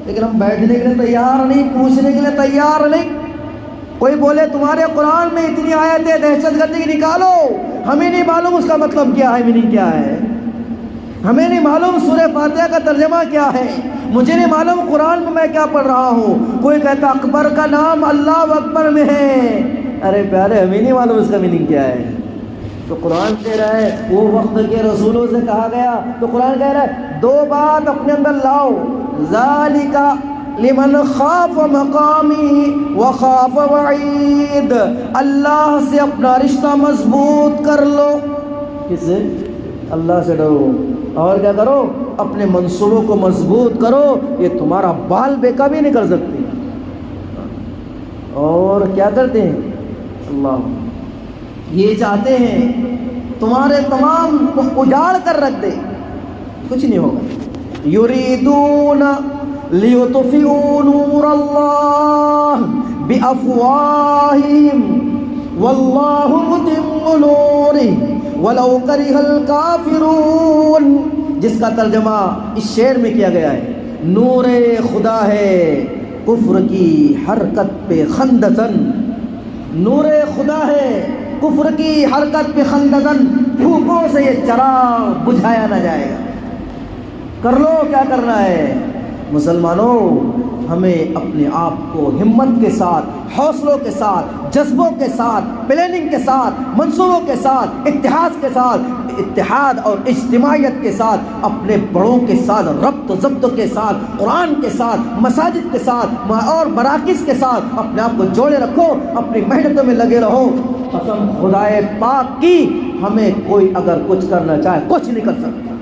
لیکن ہم بیٹھنے کے لیے تیار نہیں، پوچھنے کے لیے تیار نہیں۔ کوئی بولے تمہارے قرآن میں اتنی آیتیں دہشت گردی کی نکالو، ہمیں نہیں معلوم اس کا مطلب کیا ہے، میننگ کیا ہے، ہمیں نہیں معلوم سورہ فاتحہ کا ترجمہ کیا ہے، مجھے نہیں معلوم قرآن میں میں کیا پڑھ رہا ہوں۔ کوئی کہتا اکبر کا نام اللہ اکبر میں ہے، ارے پیارے ہمیں نہیں معلوم اس کا میننگ کیا ہے۔ تو قرآن کہہ رہا ہے وہ وقت کے رسولوں سے کہا گیا، تو قرآن کہہ رہا ہے دو بات اپنے اندر لاؤ، ذالک لمن خاف مقامی وخاف وعید، اللہ سے اپنا رشتہ مضبوط کر لو۔ کس سے؟ اللہ سے ڈرو، اور کیا کرو؟ اپنے منصوبوں کو مضبوط کرو، یہ تمہارا بال بیکا بھی نہیں کر سکتے۔ اور کیا کرتے ہیں؟ اللہ یہ چاہتے ہیں تمہارے تمام کو اجاڑ کر رکھ دے، کچھ نہیں ہوگا۔ یریدون لیطفئوا نور اللہ بافواہہم واللہ متم نورہ ولو کرہ الکافرون، جس کا ترجمہ اس شعر میں کیا گیا ہے، نور خدا ہے کفر کی حرکت پہ خندزن، نور خدا ہے کفر کی حرکت پہ خندزن، پھوکوں سے یہ چراغ بجھایا نہ جائے گا۔ کر لو کیا کرنا ہے مسلمانوں، ہمیں اپنے آپ کو ہمت کے ساتھ، حوصلوں کے ساتھ، جذبوں کے ساتھ، پلاننگ کے ساتھ، منصوبوں کے ساتھ، اتحاد اور اجتماعیت کے ساتھ، اپنے بڑوں کے ساتھ، ربط و ضبط کے ساتھ، قرآن کے ساتھ، مساجد کے ساتھ اور مراکز کے ساتھ اپنے آپ کو جوڑے رکھو، اپنی محنتوں میں لگے رہو۔ قسم خدائے پاک کی، ہمیں کوئی اگر کچھ کرنا چاہے کچھ نہیں کر سکتا،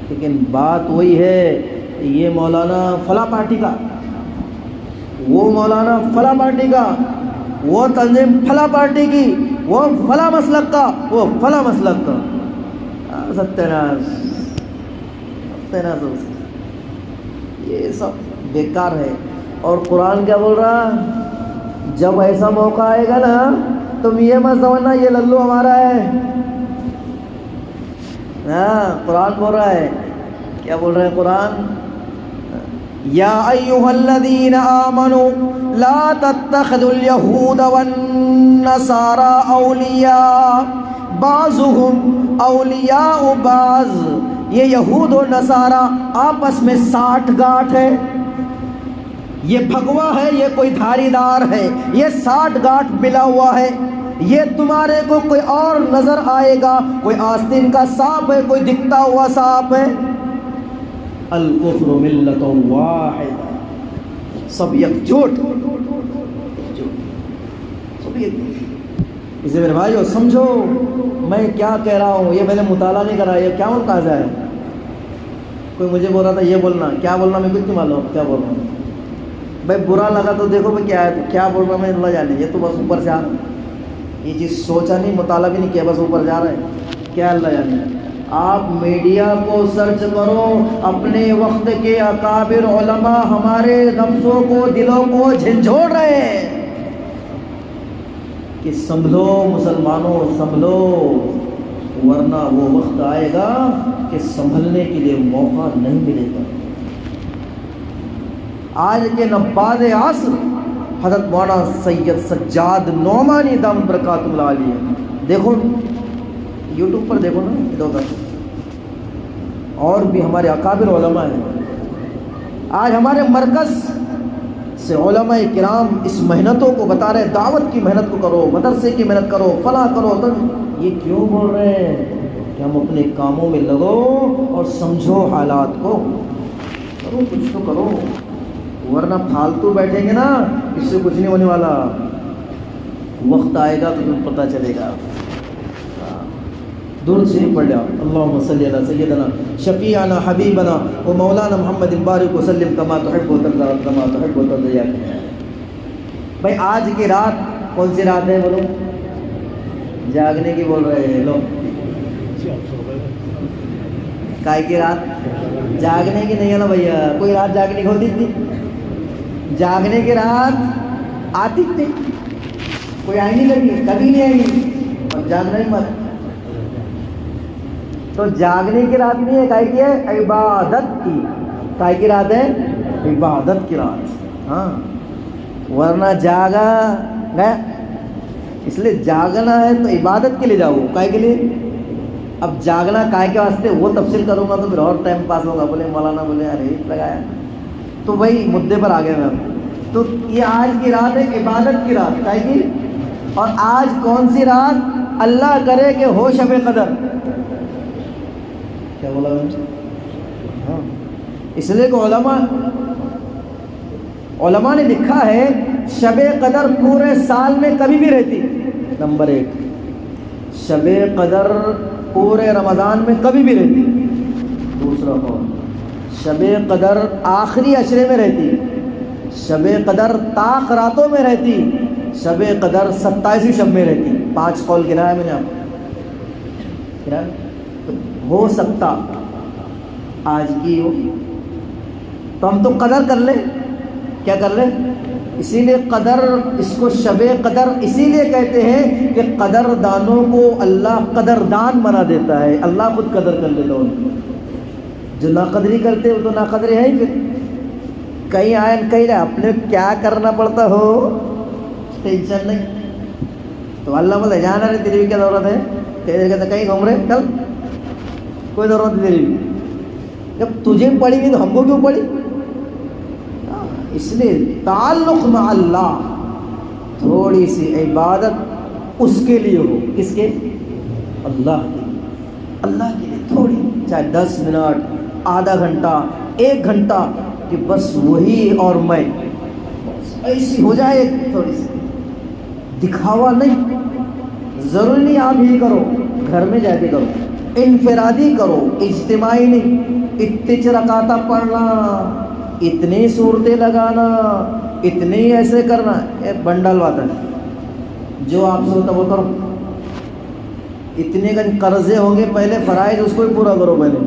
لیکن بات وہی ہے، یہ مولانا فلاں پارٹی کا، وہ مولانا فلاں پارٹی کا، وہ تنظیم فلاں پارٹی کی، وہ فلاں مسلک کا، وہ فلاں مسلک کا، ستیاناش، یہ سب بیکار ہے۔ اور قرآن کیا بول رہا؟ جب ایسا موقع آئے گا نا تم یہ مت سمجھنا یہ للو ہمارا ہے، ہاں قرآن بول رہا ہے، کیا بول رہا ہے قرآن؟ یا ایھا الذین آمنوا لا تتخذوا اليہود والنصارى اولیاء بعضهم اولیاء بعض، یہ یہود و نصارہ آپس میں ساٹھ گاٹھ ہے، یہ بھگوا ہے، یہ کوئی دھاری دار ہے، یہ ساٹھ گاٹھ ملا ہوا ہے، یہ تمہارے کو کوئی اور نظر آئے گا، کوئی آستین کا سانپ ہے، کوئی دکھتا ہوا سانپ ہے۔ الکفر ملت واحد، سب یکجوٹ، اسے میرے بھائیو سمجھو میں کیا کہہ رہا ہوں، یہ میں نے مطالعہ نہیں کرا، یہ کیا تازہ ہے. کوئی مجھے بول رہا تھا یہ بولنا، کیا بولنا میں کچھ نہیں معلوم کیا بول رہا ہوں. بھائی برا لگا تو دیکھو بھائی کیا ہے، کیا بول رہا میں اللہ جانے. یہ تو بس اوپر سے آ رہا ہے، یہ چیز سوچا نہیں، مطالعہ بھی نہیں کیا، بس اوپر جا رہا ہے، کیا اللہ جانے. آپ میڈیا کو سرچ کرو، اپنے وقت کے اکابر علماء ہمارے نفسوں کو دلوں کو جھنجھوڑ رہے ہیں کہ سنبھلو مسلمانوں سنبھلو، ورنہ وہ وقت آئے گا کہ سنبھلنے کے لیے موقع نہیں ملے گا. آج کے نباد عصر حضرت مولانا سید سجاد نعمانی دامت برکاتہ اللہ علیہ، دیکھو یوٹیوب پر دیکھو نا ادھر، اور بھی ہمارے اکابر علماء ہیں. آج ہمارے مرکز سے علماء کرام اس محنتوں کو بتا رہے، دعوت کی محنت کو کرو، مدرسے کی محنت کرو، فلاں کرو. تو یہ کیوں بول رہے ہیں کہ ہم اپنے کاموں میں لگو اور سمجھو حالات کو، کرو کچھ تو کرو، ورنہ پھالتو بیٹھیں گے نا اس سے کچھ نہیں ہونے والا. وقت آئے گا تو تمہیں پتہ چلے گا. درود شریف پڑھ لیا، اللہم صلی علی سیدنا شفیعنا حبیبنا و مولانا محمد بارک وسلم کما تحب و ترضى کما تحب و ترضى. بھائی آج کی رات کون سی رات ہے بولو؟ جاگنے کی بول رہے ہیں لوگ. کائے کی رات؟ جاگنے کی نہیں ہے نا بھیا. کوئی رات جاگنے کی ہوتی تھی؟ جاگنے کی رات آتی تھی، کوئی آئی نہیں لگی، کبھی نہیں آئی گی. اور جاگنا ہی مت. تو جاگنے کی رات نہیں ہے، کائے کی ہے؟ عبادت کی. کائے کی رات ہے؟ عبادت کی رات. ہاں ورنہ جاگا گیا. اس لیے جاگنا ہے تو عبادت کے لیے جاؤ. کائے کے لیے؟ اب جاگنا کائے کے واسطے وہ تفصیل کروں گا تو پھر اور ٹائم پاس ہوگا. بولے مولانا بولے ارے لگایا. تو وہی مدعے پر آ گئے میں. تو یہ آج کی رات ہے عبادت کی رات. کائے کی؟ اور آج کون سی رات؟ اللہ کرے کہ ہو شب قدر. کیا بولا میں؟ ہاں اس لیے کہ علماء نے لکھا ہے شب قدر پورے سال میں کبھی بھی رہتی. نمبر 1 شب قدر پورے رمضان میں کبھی بھی رہتی. دوسرا قول شب قدر آخری عشرے میں رہتی. شب قدر طاق راتوں میں رہتی. شب قدر 27ویں شب میں رہتی. 5 قول گرایا میں نے آپ گرایا. ہو سکتا آج کی ہو تو ہم تو قدر کر لیں. کیا کر لیں؟ اسی لیے قدر، اس کو شب قدر اسی لیے کہتے ہیں کہ قدر دانوں کو اللہ قدردان بنا دیتا ہے. اللہ خود قدر کر لیتا ہے. جو ناقدری کرتے وہ تو ناقدری ہے ہی. پھر کہیں آئے کہیں رہے اپنے کیا کرنا پڑتا ہو ٹینشن نہیں. تو اللہ بولے جانا رہے تیری بھی کیا ضرورت ہے؟ تیرے کہتے کہیں گھوم رہے کل کوئی ضرورت نہیں تیری. جب تجھے پڑی نہیں تو ہم کو کیوں پڑی؟ اس لیے تعلق مع اللہ، تھوڑی سی عبادت اس کے لیے ہو. کس کے؟ اللہ کے. اللہ کے لیے تھوڑی، چاہے 10 منٹ، آدھا گھنٹہ، 1 گھنٹہ، کہ بس وہی اور میں ایسی ہو جائے. تھوڑی سی دکھاوا نہیں. ضروری نہیں آپ ہی کرو، گھر میں جا کے کرو، انفرادی کرو، اجتماعی نہیں. اتنے رکعتیں پڑھنا، اتنی صورتیں لگانا، اتنے ایسے کرنا، بنڈل واتا ہے جو آپ سے ہوتا وہ کرو. اتنے کا قرضے ہوں گے پہلے فرائض اس کو ہی پورا کرو. پہلے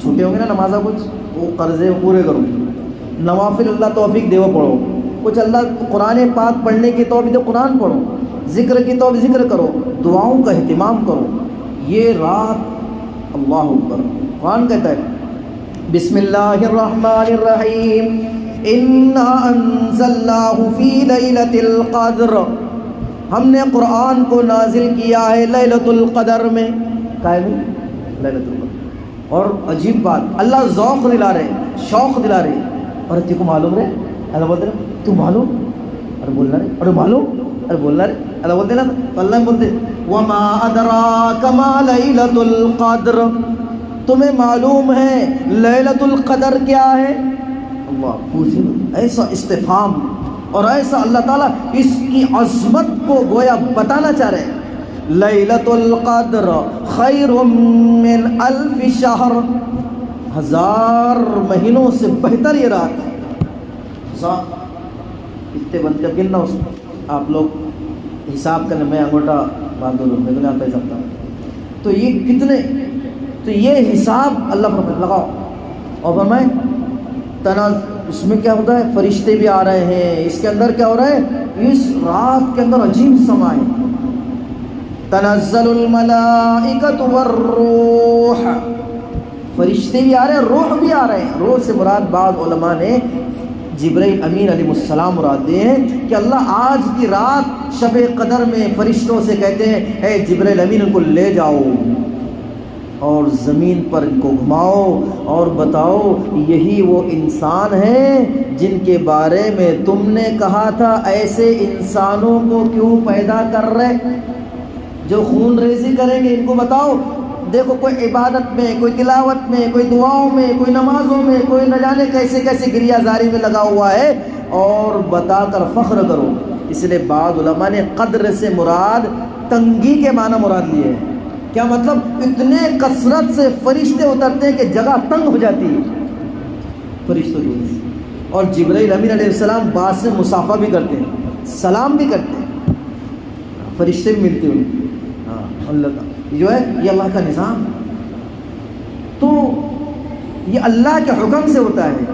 چھوٹے ہوں گے نا نمازہ کچھ، وہ قرضے پورے کرو. نوافل اللہ توفیق دے وہ پڑھو. کچھ اللہ قرآن پاک پڑھنے کی توفیق دے قرآن پڑھو. ذکر کی توفیق ذکر کرو. دعاؤں کا اہتمام کرو. یہ رات اللہ اکبر. قرآن کہتا ہے بسم اللہ الرحمن الرحیم انا انزلناہ فی لیلۃ القدر. ہم نے قرآن کو نازل کیا ہے لیلۃ القدر میں. قائم لیلۃ القدر. اور عجیب بات، اللہ ذوق دلا رہے، شوق دلا رہے. اور تجھ کو معلوم رہے، اللہ بولتے رہے تو معلوم، اور بولنا رہے، اور معلوم، اور بولنا رہے. اللہ بولتے نا تو اللہ بولتے وما ادراک ما لیلۃ القدر. تمہیں معلوم ہے لیلۃ القدر کیا ہے؟ اللہ پوچھے ایسا استفہام. اور ایسا اللہ تعالیٰ اس کی عظمت کو گویا بتانا چاہ رہے ہیں. لیلۃ القدر خیر من الف شہر، 1000 مہینوں سے بہتر یہ رات. کتنے بنتے ہیں گننا، اس آپ لوگ حساب کرنے، میں انگوٹھا باندھ دوں، میں نہیں آتا حساب کا. تو یہ کتنے، تو یہ حساب اللہ پر لگاؤ. اور فرمائے اس میں کیا ہوتا ہے، فرشتے بھی آ رہے ہیں. اس کے اندر کیا ہو رہا ہے، اس رات کے اندر عجیب سما ہے. تنزل الملائکۃ والروح، فرشتے بھی آ رہے ہیں، روح بھی آ رہے ہیں. روح سے مراد بعض علماء نے جبرائیل امین علیہ السلام مراد دیے ہیں کہ اللہ آج کی رات شب قدر میں فرشتوں سے کہتے ہیں اے جبرائیل امین ان کو لے جاؤ اور زمین پر ان کو گھماؤ اور بتاؤ یہی وہ انسان ہیں جن کے بارے میں تم نے کہا تھا ایسے انسانوں کو کیوں پیدا کر رہے جو خون ریزی کریں گے. ان کو بتاؤ، دیکھو کوئی عبادت میں، کوئی تلاوت میں، کوئی دعاؤں میں، کوئی نمازوں میں، کوئی نہ جانے کیسے کیسے گریہ زاری میں لگا ہوا ہے، اور بتا کر فخر کرو. اس لیے بعض علماء نے قدر سے مراد تنگی کے معنی مراد لیے ہیں. کیا مطلب، اتنے کثرت سے فرشتے اترتے ہیں کہ جگہ تنگ ہو جاتی ہے فرشتوں کی وجہ سے. اور جبرائیل امین علیہ السلام بعض سے مسافہ بھی کرتے ہیں، سلام بھی کرتے ہیں، فرشتے بھی ملتے ہیں. ہاں اللہ تعالیٰ جو ہے یہ اللہ کا نظام. تو یہ اللہ کے حکم سے ہوتا ہے.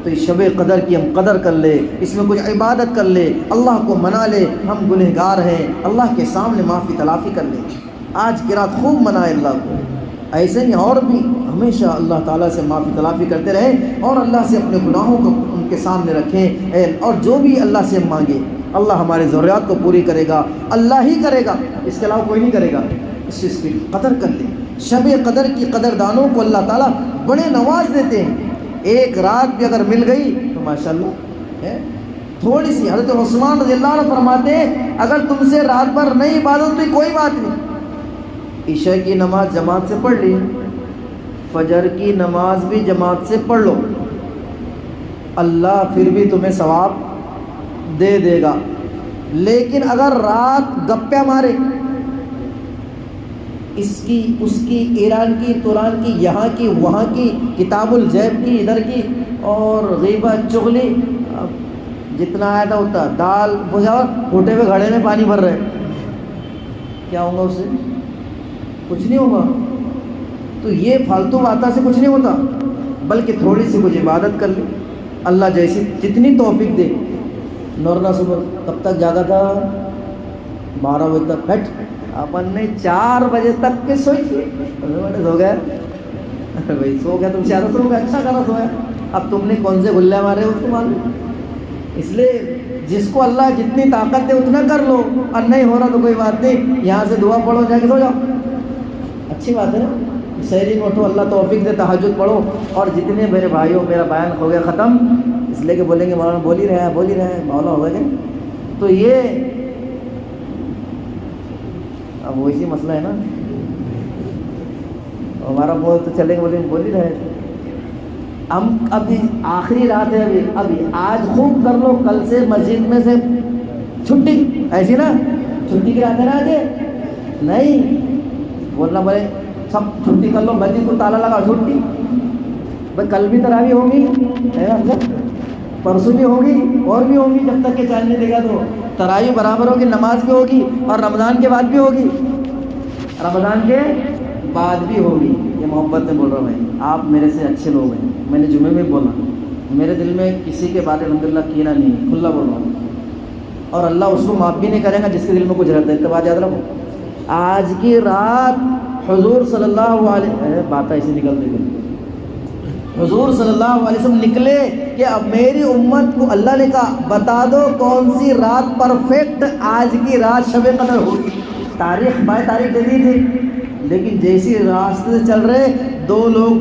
تو اس شب قدر کی ہم قدر کر لے، اس میں کوئی عبادت کر لے، اللہ کو منا لے. ہم گنہگار ہیں، اللہ کے سامنے معافی تلافی کر لے. آج کی رات خوب منائے اللہ کو. ایسے نہیں، اور بھی ہمیشہ اللہ تعالیٰ سے معافی تلافی کرتے رہیں اور اللہ سے اپنے گناہوں کو ان کے سامنے رکھیں. اور جو بھی اللہ سے مانگے اللہ ہماری ضروریات کو پوری کرے گا، اللہ ہی کرے گا، اس کے علاوہ کوئی نہیں کرے گا. اس چیز کی قدر کر لیں. شب قدر کی قدردانوں کو اللہ تعالیٰ بڑے نواز دیتے ہیں. ایک رات بھی اگر مل گئی تو ماشاءاللہ ہے. تھوڑی سی، حضرت عثمان رضی اللہ عنہ فرماتے ہیں اگر تم سے رات بھر نہیں عبادت ہوئی کوئی بات نہیں، عشاء کی نماز جماعت سے پڑھ لی، فجر کی نماز بھی جماعت سے پڑھ لو، اللہ پھر بھی تمہیں ثواب دے دے گا. لیکن اگر رات گپے مارے، اس کی اس کی، ایران کی، توران کی، یہاں کی، وہاں کی، کتاب الجیب کی، ادھر کی، اور غیبت چغلی، جتنا آیا تھا اتنا، دال بھجا، پھوٹے ہوئے گھڑے میں پانی بھر رہے، کیا ہوگا اس سے؟ کچھ نہیں ہوگا. تو یہ فالتو باتوں سے کچھ نہیں ہوتا، بلکہ تھوڑی سی کچھ عبادت کر لے، اللہ جیسی جتنی توفیق دے. نورنا صبح کب تک جاگا تھا؟ 12 بجے تک. ہٹ، اپن نے 4 بجے تک کے سوئی تھی، سو گیا بھائی، سو گیا تم زیادہ سو گیا، اچھا کرا سویا. اب تم نے کون سے گلے مارے اس کو معلوم. اس لیے جس کو اللہ جتنی طاقت دے اتنا کر لو، اور نہیں ہو رہا تو کوئی بات نہیں، یہاں سے دعا پڑھو، جا کے سو جاؤ. اچھی بات ہے نا. سحری میں اٹھو، اللہ توفیق دے، تہجد پڑھو. اور جتنے میرے بھائیوں، میرا بیان ہو گیا ختم، اس لیے کہ بولیں گے مولانا بول ہی رہے ہیں مولا ہو گئے. تو یہ اب ویسی مسئلہ ہے نا، ہمارا بول تو چلے گا، بول ہی رہے تھے. ہم ابھی آخری رات ہے، ابھی آج خوب کر لو، کل سے مسجد میں سے چھٹی، ایسی نا چھٹی کی رات ہے نا آج، نہیں بولنا بولے سب چھٹی کر لو، مسجد کو تالا لگا، چھٹی. بھائی کل بھی تراویح ہوگی، پرسوں بھی ہوگی، اور بھی ہوگی، جب تک کہ چاند نہیں دے گا تو تراویح برابر ہوگی، نماز بھی ہوگی، اور رمضان کے بعد بھی ہوگی، رمضان کے بعد بھی ہوگی. یہ محبت میں بول رہا ہوں میں، آپ میرے سے اچھے لوگ ہیں. میں نے جمعے میں بولا، میرے دل میں کسی کے بات الحمدللہ کینا نہیں ہے، کھلا بول رہا ہوں. اور اللہ اس کو معاف بھی نہیں کرے گا جس کے دل میں کچھ رہتا ہے. اتباع یاد رکھو. آج کی رات حضور صلی اللہ علیہ بات ایسی نکلتی گئی، حضور صلی اللہ علیہ وسلم نکلے کہ اب میری امت کو اللہ نے کہا بتا دو کون سی رات پرفیکٹ آج کی رات شب قدر ہوگی. تاریخ بائے تاریخ دے دی تھی، لیکن جیسی راستے سے چل رہے 2 لوگ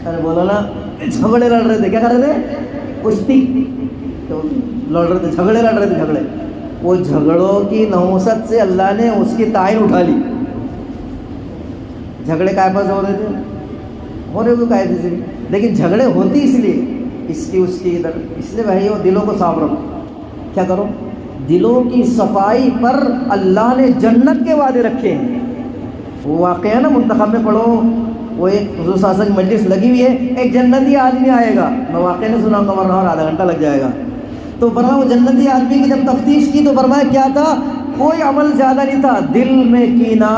ارے بولا نا جھگڑے لڑ رہے تھے. کیا کر رہے تھے؟ کشتی لڑ رہے تھے، جھگڑے لڑ رہے تھے. جھگڑے، وہ جھگڑوں کی نحوست سے اللہ نے اس کی تعین اٹھا لی. جھگڑے کائے پاس ہو رہے تھے، ہو رہے ہوئے کائے سے، لیکن جھگڑے ہوتی اس لیے اس کی ادھر. اس لیے بھائی وہ دلوں کو صاف رکھو. کیا کرو؟ دلوں کی صفائی پر اللہ نے جنت کے وعدے رکھے ہیں. وہ واقعہ ہے نا منتخب میں پڑھو, وہ ایک حضور صلی اللہ علیہ وسلم کی مجلس لگی ہوئی ہے, ایک جنتی آدمی آئے گا, میں واقعہ نہیں سناؤں گا ورنہ اور آدھا گھنٹہ لگ جائے گا. تو فرمایا وہ جنتی آدمی کی جب تفتیش کی تو فرمایا کیا تھا, کوئی عمل زیادہ نہیں تھا, دل میں کینہ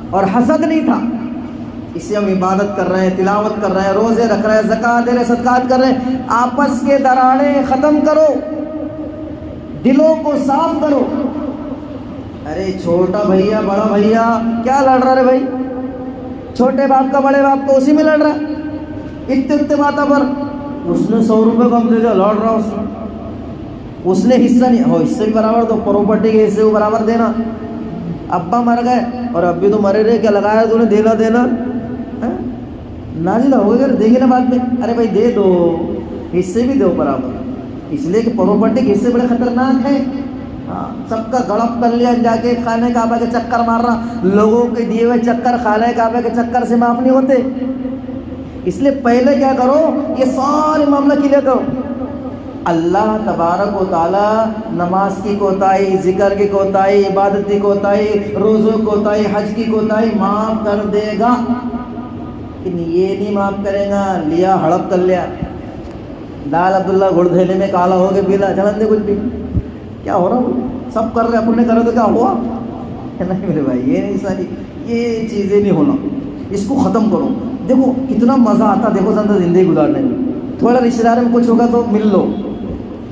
اور حسد نہیں تھا. اس سے ہم عبادت کر رہے ہیں, تلاوت کر رہے ہیں, روزے رکھ رہے ہیں, زکوٰۃ دے رہے ہیں, صدقات کر رہے ہیں, آپس کے دراڑیں ختم کرو, دلوں کو صاف کرو. ارے چھوٹا بھیا بڑا بھیا کیا لڑ رہا ہے بھائی, چھوٹے باپ کا بڑے باپ کو اسی میں لڑ رہا ہے. اتنے باتوں پر اس نے 100 روپے کم دے دیا, لڑ رہا اس نے حصہ نہیں ہو, حصے بھی برابر دو, پراپرٹی کے حصے کو برابر دینا. ابا مر گئے اور ابھی تو مرے رہے, کیا لگایا تو نے دینا نازل ہو گیا, دیکھے نا بعد میں, ارے بھائی دے دو, حصے بھی دو برابر. اس لیے کہ پراپرٹی کے حصے بڑے خطرناک ہیں. سب کا گڑپ کر لیا, جا کے خانہ کعبہ کے چکر مار رہا. لوگوں کے دیے ہوئے چکر خانہ کعبہ کے چکر سے معاف نہیں ہوتے. اس لیے پہلے کیا کرو, یہ سارے معاملہ کلیئر کرو. اللہ تبارک و تعالی نماز کی کوتاہی, ذکر کی کوتاہی, عبادت کی کوتاہی, روزوں کی کوتاہی, حج کی کوتاہی معاف کر دے گا. لیکن یہ نہیں معاف کرے گا, لیا ہڑپ کر لیا, لال عبداللہ گڑ دھیلے میں کالا ہو کے پیلا, چلن دے کچھ بھی, کیا ہو رہا, سب کر رہے, اپنے کرو تو کیا ہوا. نہیں میرے بھائی, یہ نہیں, ساری یہ چیزیں نہیں ہونا, اس کو ختم کرو. دیکھو کتنا مزہ آتا, دیکھو زندگی گزارنے میں. تھوڑا رشتے دار میں کچھ ہوگا تو مل لو,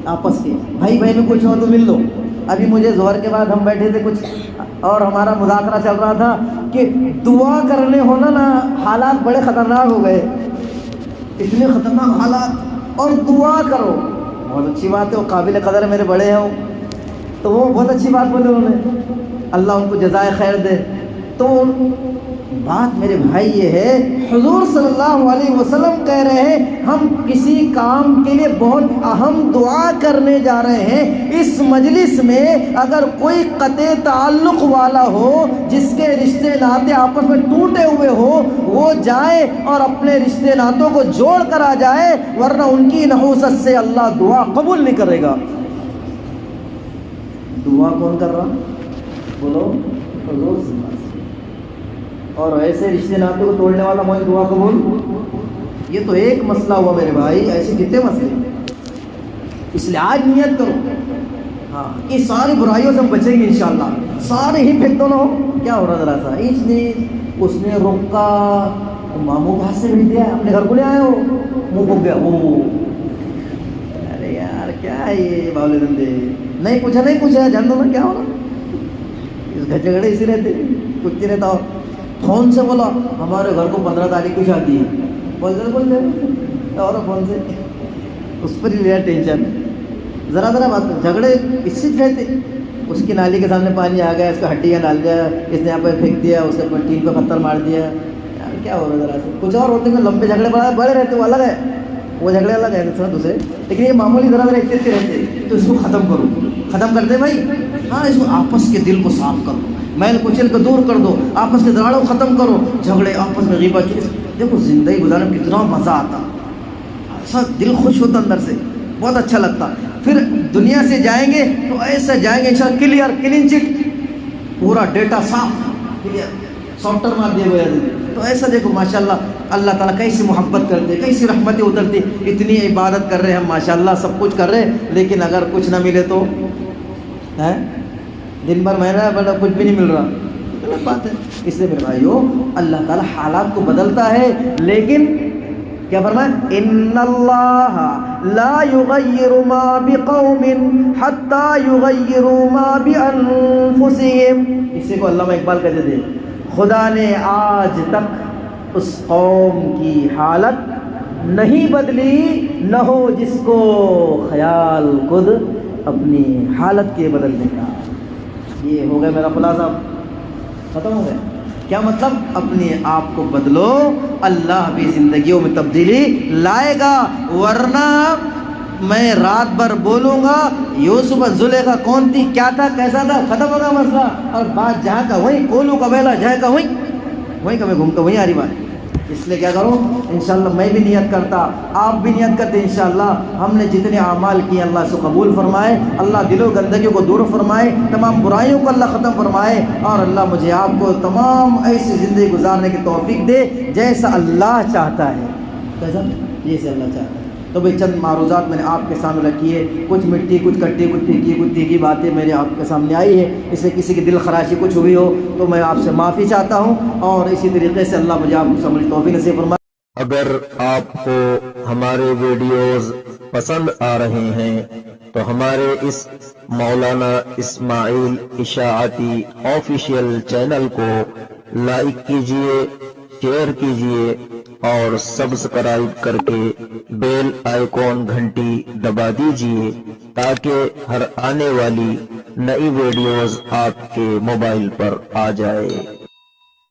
آپس کے بھائی بھائی میں کچھ ہو تو مل لو. ابھی مجھے ظہر کے بعد ہم بیٹھے تھے کچھ اور ہمارا مذاکرہ چل رہا تھا کہ دعا کرنے ہونا نا, حالات بڑے خطرناک ہو گئے, اتنے خطرناک حالات, اور دعا کرو. بہت اچھی بات ہے, وہ قابل قدر میرے بڑے ہیں وہ, تو وہ بہت اچھی بات بولے انہوں نے, اللہ ان کو جزائے خیر دے. تو بات میرے بھائی یہ ہے, حضور صلی اللہ علیہ وسلم کہہ رہے ہیں ہم کسی کام کے لیے بہت اہم دعا کرنے جا رہے ہیں. اس مجلس میں اگر کوئی قطع تعلق والا ہو, جس کے رشتے ناطے آپس میں ٹوٹے ہوئے ہو, وہ جائے اور اپنے رشتے ناتوں کو جوڑ کر آ جائے, ورنہ ان کی نحوست سے اللہ دعا قبول نہیں کرے گا. دعا کون کر رہا, بولو, حضور صلی اللہ علیہ وسلم. اور ایسے رشتے ناطے کو توڑنے والا موئی دعا قبول. یہ تو ایک مسئلہ ہوا میرے بھائی, ایسے کتنے مسئلے. اس لیے آج نیت کرو کہ ساری برائیوں سے ہم بچیں گے انشاءاللہ. سارے ہی پھینک دو نا, کیا ہو رہا ذرا سا, اس نے روکا, ماموں کے ہاتھ سے بھیج دیا, اپنے گھر کو لے آئے ہو, منہ پھک گیا وہ. ارے یار کیا ہے یہ باولے دندے, نہیں پوچھا جان دو نا, کیا ہو رہا. اس گھر جھگڑے اسی رہتے, کچھ نہیں رہتا. فون سے بولا ہمارے گھر کو 15 تاریخ کی شادی ہے, بول دے اور فون سے اس پر ہی لیا ٹینشن. ذرا بات, جھگڑے اس سے رہتے. اس کی نالی کے سامنے پانی آ گیا, اس کا ہڈیاں ڈال دیا, اس نے یہاں پہ پھینک دیا, اس کے ٹین پہ پتھر مار دیا. یار کیا ہو رہا ہے ذرا سے. کچھ اور ہوتے ہیں لمبے جھگڑے بڑے رہتے, وہ الگ ہے, وہ جھگڑے الگ ہے دوسرے. لیکن یہ معمولی ذرا اتنے رہتے, تو اس کو ختم کرو. ختم کرتے بھائی, ہاں اس کو آپس کے دل کو صاف کرو, میل کچل کو دور کر دو, آپس کے دراڑوں کو ختم کرو, جھگڑے آپس میں غیبت. دیکھو زندگی گزارنے میں کتنا مزہ آتا, ایسا دل خوش ہوتا اندر سے, بہت اچھا لگتا. پھر دنیا سے جائیں گے تو ایسا جائیں گے انشاءاللہ کلیئر, کلین چٹ, پورا ڈیٹا صاف کلیئر, سافٹ ویئر مار دیے ہوئے. تو ایسا دیکھو ماشاءاللہ اللہ تعالیٰ کیسی محبت کرتے, کیسی رحمتیں اترتی. اتنی عبادت کر رہے ہیں ہم ماشاءاللہ, سب کچھ کر رہے ہیں, لیکن اگر کچھ نہ ملے تو ہے, دن بھر مہینہ بڑا کچھ بھی نہیں مل رہا, غلط بات ہے. اس لیے میرے بھائیو اللہ تعالیٰ حالات کو بدلتا ہے, لیکن کیا فرمایا, ان اللہ لا یغیر ما بقوم حتی یغیروا ما بانفسہم. اسی کو علامہ اقبال کہتے تھے, خدا نے آج تک اس قوم کی حالت نہیں بدلی, نہ ہو جس کو خیال خود اپنی حالت کے بدلنے کا. یہ ہو گیا میرا خلاصہ, ختم ہو گیا. کیا مطلب, اپنے آپ کو بدلو, اللہ بھی زندگیوں میں تبدیلی لائے گا. ورنہ میں رات بھر بولوں گا یوسف زلیخا کون تھی, کیا تھا, کیسا تھا, ختم ہوگا مسئلہ. اور بات جہاں کا وہیں, کولو کا بیلا جہاں کا وہیں کا میں گھوم کا وہیں آ رہی بات. اس لیے کیا کرو انشاءاللہ میں بھی نیت کرتا، آپ بھی نیت کرتے انشاءاللہ ہم نے جتنے اعمال کیے اللہ سے قبول فرمائے، اللہ دل و گندگیوں کو دور فرمائے، تمام برائیوں کو اللہ ختم فرمائے، اور اللہ مجھے آپ کو تمام ایسی زندگی گزارنے کی توفیق دے جیسا اللہ چاہتا ہے، کیسا جیسے اللہ چاہتا ہے۔ تو بھئی چند معروضات میں نے آپ کے سامنے رکھی ہے، کچھ مٹی کچھ کٹی کچھ پھیکی کچھ تیکھی باتیں میرے آپ کے سامنے آئی ہے، اس سے کسی کی دل خراشی کچھ ہوئی ہو تو میں آپ سے معافی چاہتا ہوں، اور اسی طریقے سے اللہ مجھے آپ کو سمجھ توفیق نصیب فرمائے۔ اگر آپ کو ہمارے ویڈیوز پسند آ رہے ہیں تو ہمارے اس مولانا اسماعیل اشاعتی آفیشیل چینل کو لائک کیجئے، شیئر کیجئے اور سبسکرائب کر کے بیل آئیکن گھنٹی دبا دیجئے تاکہ ہر آنے والی نئی ویڈیوز آپ کے موبائل پر آ جائے۔